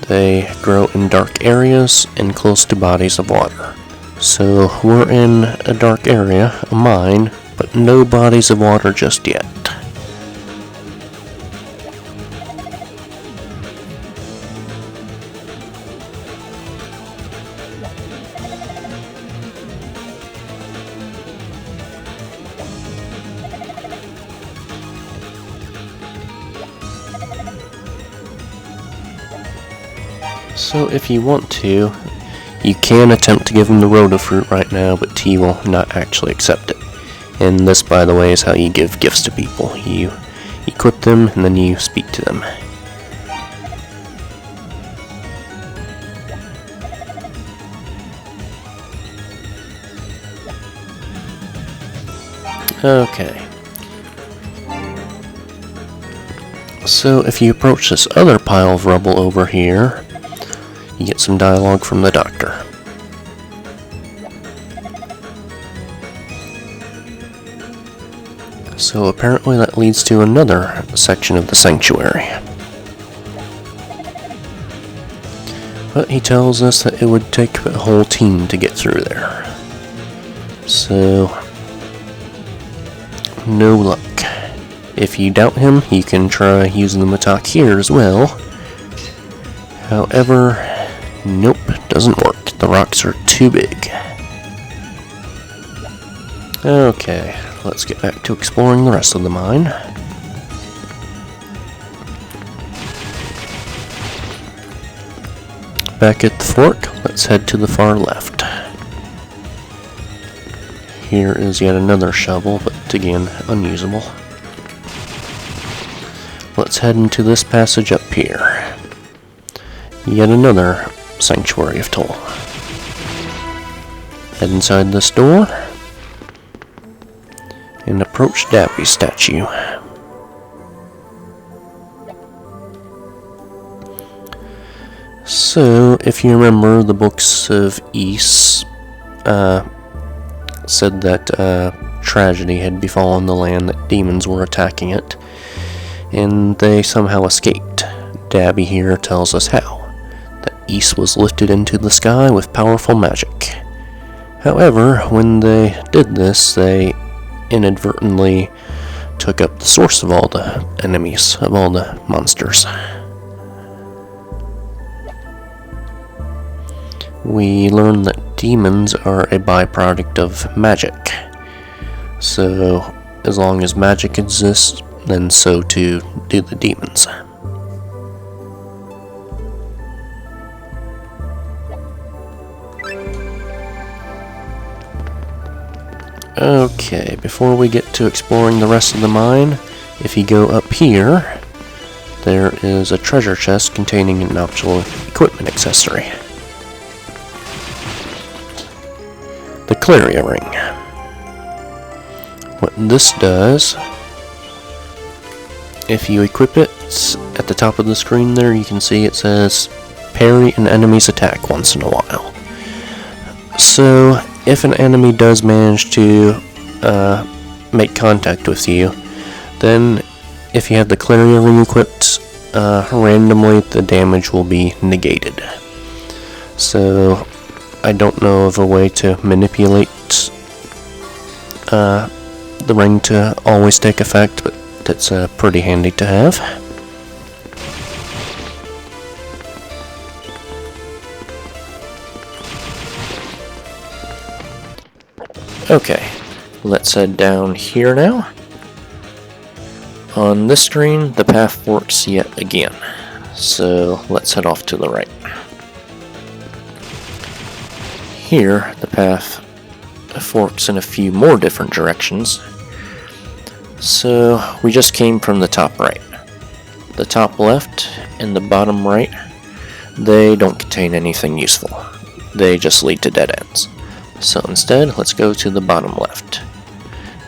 they grow in dark areas and close to bodies of water. So we're in a dark area, a mine, but no bodies of water just yet. So if you want to, you can attempt to give him the rota fruit right now, but T will not actually accept it. And this, by the way, is how you give gifts to people. You equip them, and then you speak to them. Okay. So if you approach this other pile of rubble over here, you get some dialogue from the doctor. So apparently that leads to another section of the sanctuary. But he tells us that it would take a whole team to get through there. So, no luck. If you doubt him, you can try using the attack here as well. However, nope, doesn't work. The rocks are too big. Okay, let's get back to exploring the rest of the mine. Back at the fork, let's head to the far left. Here is yet another shovel, but again, unusable. Let's head into this passage up here. Yet another sanctuary of Toll. Head inside this door and approach Dappy's statue. So, if you remember, the books of Ys said that tragedy had befallen the land, that demons were attacking it, and they somehow escaped. Dabby here tells us how. That Ys was lifted into the sky with powerful magic. However, when they did this, they inadvertently took up the source of all the enemies, of all the monsters. We learn that demons are a byproduct of magic. So, as long as magic exists, then so too do the demons. Okay, before we get to exploring the rest of the mine, if you go up here, there is a treasure chest containing an optional equipment accessory. The Lilia ring. What this does, if you equip it, at the top of the screen there you can see it says parry an enemy's attack once in a while. So if an enemy does manage to make contact with you, then if you have the Lilia ring equipped, randomly the damage will be negated. So I don't know of a way to manipulate the ring to always take effect, but it's pretty handy to have. Okay, let's head down here now. On this screen, the path forks yet again, so let's head off to the right. Here, the path forks in a few more different directions. So, we just came from the top right. The top left and the bottom right, they don't contain anything useful. They just lead to dead ends. So instead, let's go to the bottom left.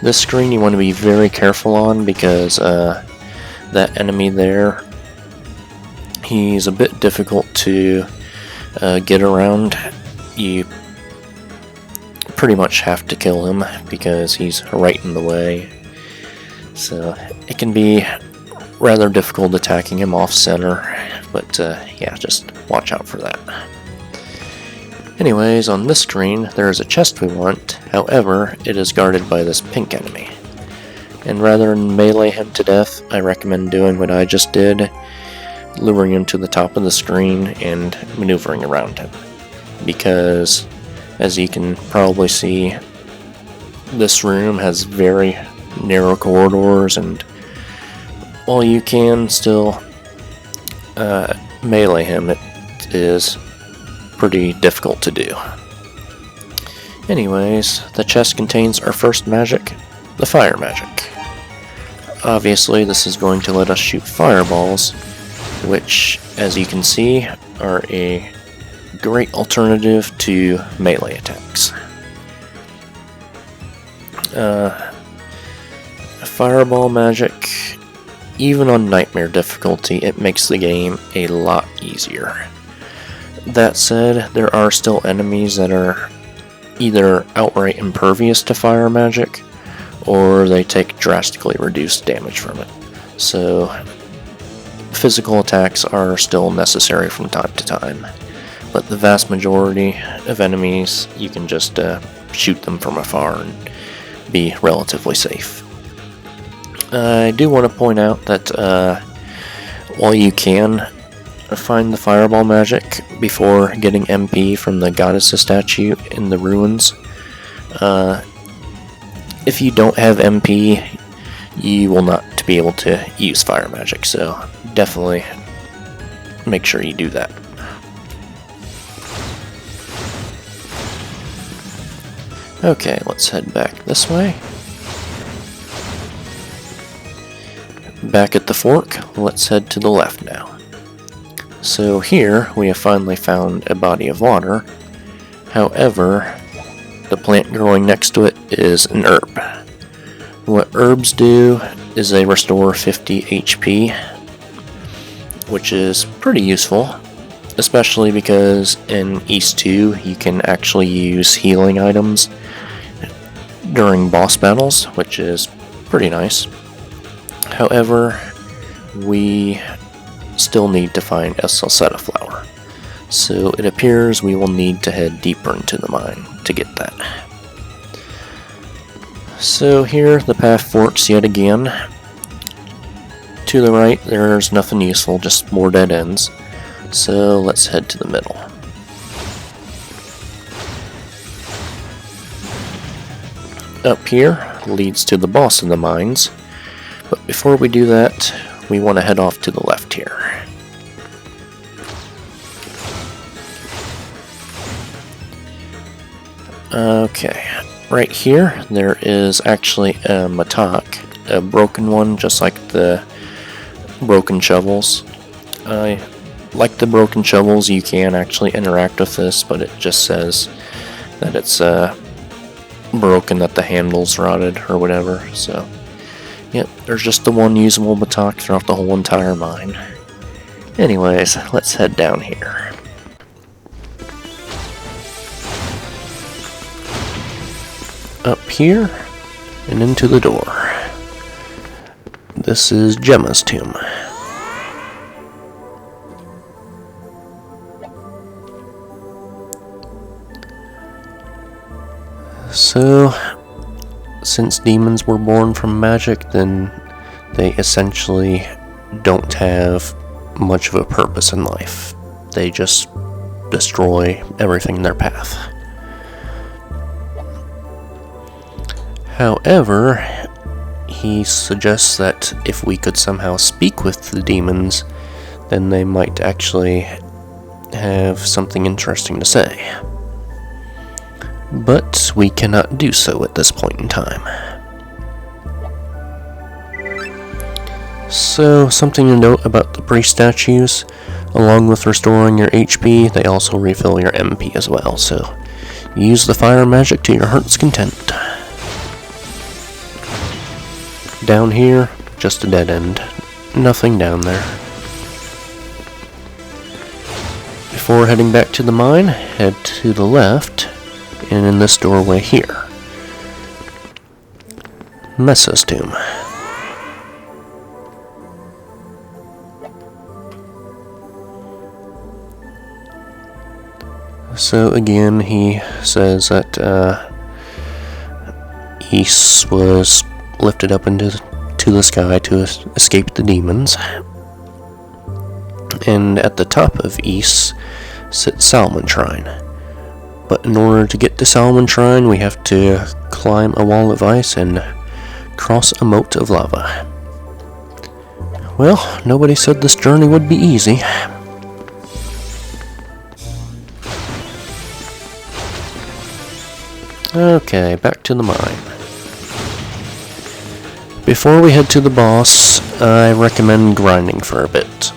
This screen you want to be very careful on because that enemy there, he's a bit difficult to get around. You pretty much have to kill him because he's right in the way. So it can be rather difficult attacking him off center, but yeah, just watch out for that. Anyways, on this screen there is a chest we want, however, it is guarded by this pink enemy. And rather than melee him to death, I recommend doing what I just did, luring him to the top of the screen and maneuvering around him. Because, as you can probably see, this room has very narrow corridors, and while you can still melee him, it is pretty difficult to do. Anyways, the chest contains our first magic, the fire magic. Obviously, this is going to let us shoot fireballs, which, as you can see, are a great alternative to melee attacks. Fireball magic, even on nightmare difficulty, it makes the game a lot easier. That said, there are still enemies that are either outright impervious to fire magic, or they take drastically reduced damage from it. So, physical attacks are still necessary from time to time, but the vast majority of enemies, you can just shoot them from afar and be relatively safe. I do want to point out that while you can find the fireball magic before getting MP from the goddess statue in the ruins, if you don't have MP, you will not be able to use fire magic, so definitely make sure you do that. Okay, let's head back this way. Back at the fork, let's head to the left now. So here, we have finally found a body of water. However, the plant growing next to it is an herb. What herbs do is they restore 50 HP, which is pretty useful, especially because in Ys II you can actually use healing items during boss battles, which is pretty nice. However, we still need to find a salsetta flower, so it appears we will need to head deeper into the mine to get that. So here the path forks yet again. To the right there's nothing useful, just more dead ends, so let's head to the middle. Up here leads to the boss of the mines, but before we do that, we want to head off to the left here. Okay, right here there is actually a matok, a broken one, just like the broken shovels. Like the broken shovels, you can actually interact with this, but it just says that it's broken, that the handle's rotted or whatever, so yep, there's just the one usable matok throughout the whole entire mine. Anyways, let's head down here. Up here, and into the door. This is Gemma's tomb. So, since demons were born from magic, then they essentially don't have much of a purpose in life. They just destroy everything in their path. However, he suggests that if we could somehow speak with the demons, then they might actually have something interesting to say. But we cannot do so at this point in time. So, something to note about the priest statues: along with restoring your HP, they also refill your MP as well, so use the fire magic to your heart's content. Down here, just a dead end. Nothing down there. Before heading back to the mine, head to the left, and in this doorway here, Messa's tomb. So again, he says that Ys was lifted up into the sky to escape the demons, and at the top of Ys sits Salmon Shrine. But in order to get to Salmon Shrine, we have to climb a wall of ice and cross a moat of lava. Well, nobody said this journey would be easy. Okay, back to the mine. Before we head to the boss, I recommend grinding for a bit.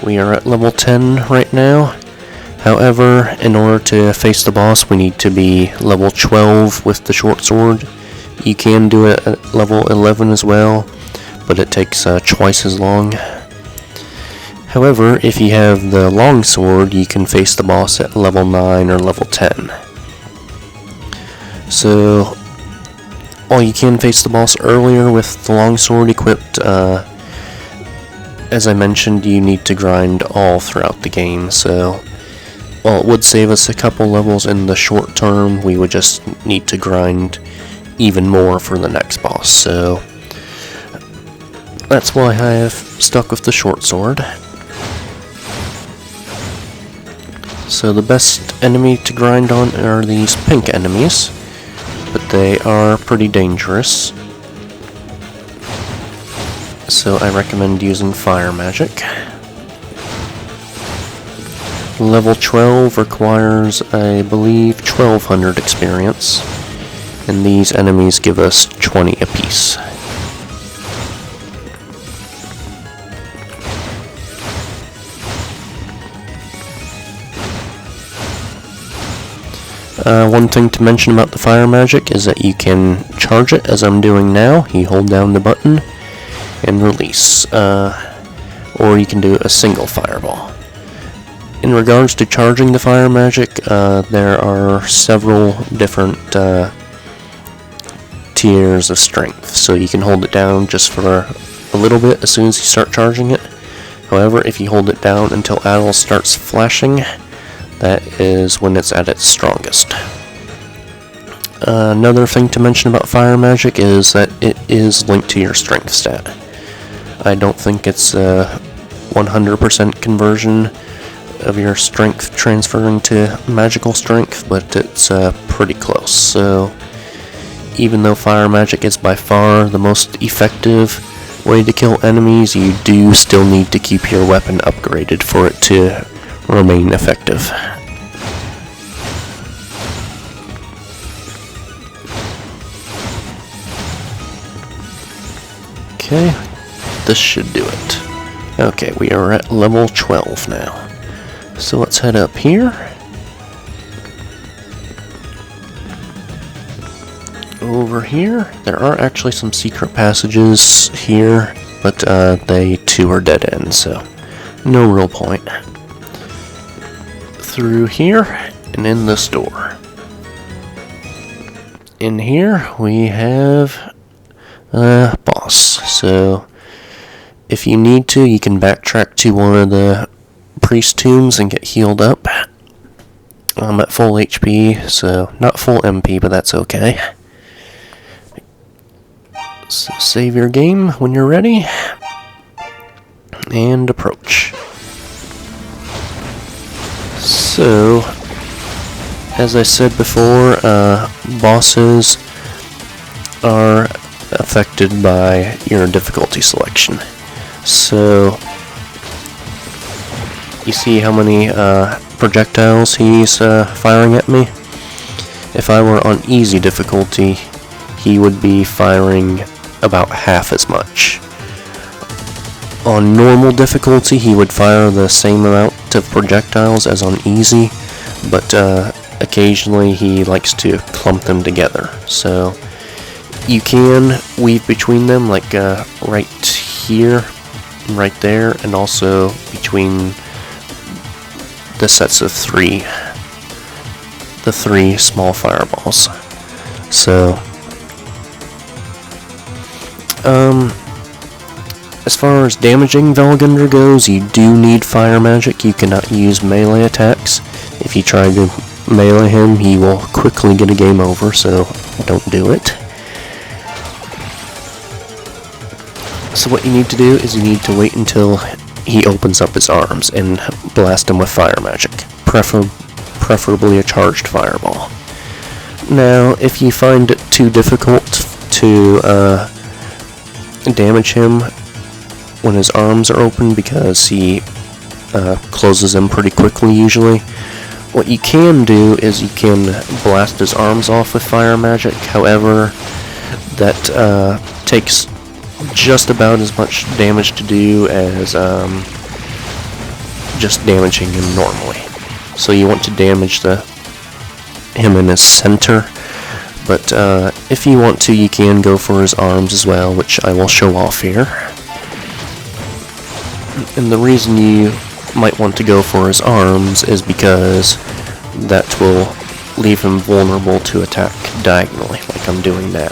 We are at level 10 right now. However, in order to face the boss, we need to be level 12 with the short sword. You can do it at level 11 as well, but it takes twice as long. However, if you have the long sword, you can face the boss at level 9 or level 10. So, while you can face the boss earlier with the long sword equipped, as I mentioned, you need to grind all throughout the game, so while it would save us a couple levels in the short term, we would just need to grind even more for the next boss. So That's why I have stuck with the short sword. So the best enemy to grind on are these pink enemies, but they are pretty dangerous. So I recommend using fire magic. Level 12 requires, I believe, 1200 experience, and these enemies give us 20 apiece. One thing to mention about the fire magic is that you can charge it, as I'm doing now. You hold down the button and release, or you can do a single fireball. In regards to charging the fire magic, there are several different tiers of strength, so you can hold it down just for a little bit as soon as you start charging it. However, if you hold it down until Adel starts flashing, that is when it's at its strongest. Another thing to mention about fire magic is that it is linked to your strength stat. I don't think it's a 100% conversion of your strength transferring to magical strength, but it's pretty close. So even though fire magic is by far the most effective way to kill enemies, you do still need to keep your weapon upgraded for it to remain effective. Okay, this should do it. Okay, we are at level 12 now. So let's head up here. Over here, there are actually some secret passages here, but they too are dead ends, so no real point. Through here, and in this door. In here, we have a boss, so if you need to, you can backtrack to one of the priest tombs and get healed up. I'm at full HP, so not full MP, but that's okay. So save your game when you're ready, and approach. So, as I said before, bosses are affected by your difficulty selection. So, you see how many projectiles he's firing at me? If I were on easy difficulty, he would be firing about half as much. On normal difficulty, he would fire the same amount of projectiles as on easy, but occasionally he likes to clump them together. So you can weave between them, like right here, right there, and also between the sets of three, the three small fireballs. So, as far as damaging Velgunder goes, you do need fire magic. You cannot use melee attacks. If you try to melee him, he will quickly get a game over, so don't do it. So what you need to do is you need to wait until he opens up his arms and blast him with fire magic, preferably a charged fireball. Now, if you find it too difficult to damage him when his arms are open, because he closes them pretty quickly usually, what you can do is you can blast his arms off with fire magic. However, that takes just about as much damage to do as just damaging him normally. So you want to damage him in his center, but if you want to, you can go for his arms as well, which I will show off here. And the reason you might want to go for his arms is because that will leave him vulnerable to attack diagonally, like I'm doing now.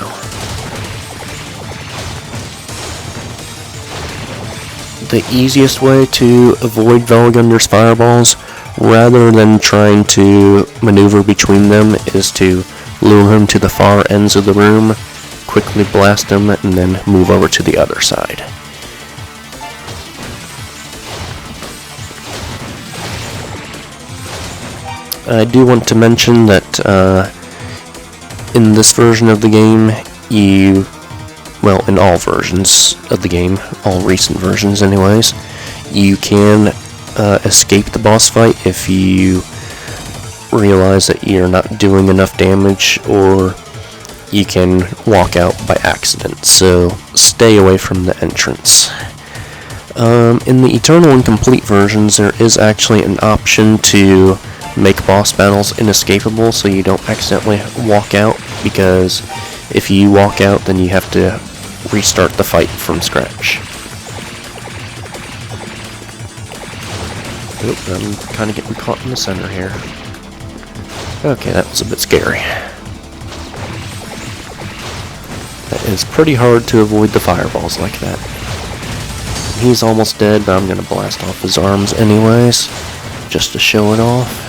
The easiest way to avoid Velgunder's fireballs, rather than trying to maneuver between them, is to lure him to the far ends of the room, quickly blast him, and then move over to the other side. I do want to mention that in this version of the game, in all versions of the game, all recent versions anyways, you can escape the boss fight if you realize that you're not doing enough damage, or you can walk out by accident, so stay away from the entrance. In the Eternal and Complete versions, there is actually an option to make boss battles inescapable so you don't accidentally walk out, because if you walk out, then you have to restart the fight from scratch. Oop, I'm kind of getting caught in the center here. Okay, that was a bit scary. That is pretty hard to avoid the fireballs like that. He's almost dead, but I'm gonna blast off his arms anyways, just to show it off.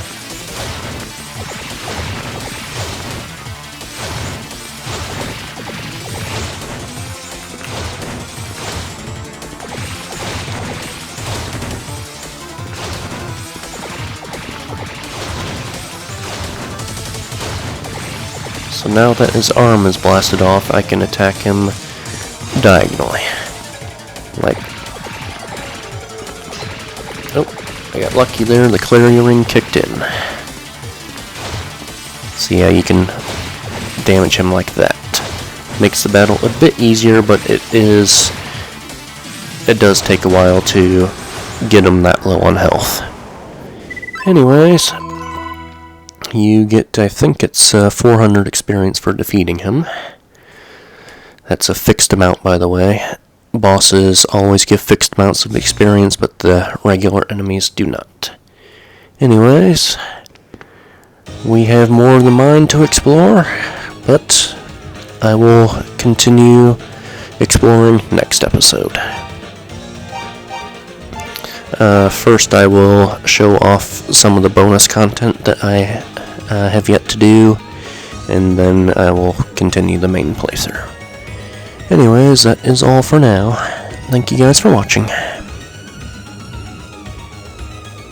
So now that his arm is blasted off, I can attack him diagonally. Like, oh, I got lucky there, the Clarion Ring kicked in. See how you can damage him like that. Makes the battle a bit easier, but it does take a while to get him that low on health. Anyways, you get, I think it's 400 experience for defeating him. That's a fixed amount, by the way. Bosses always give fixed amounts of experience, but the regular enemies do not. Anyways, we have more of the mine to explore, but I will continue exploring next episode. First, I will show off some of the bonus content that I have yet to do, and then I will continue the main playthrough. Anyways, that is all for now. Thank you guys for watching.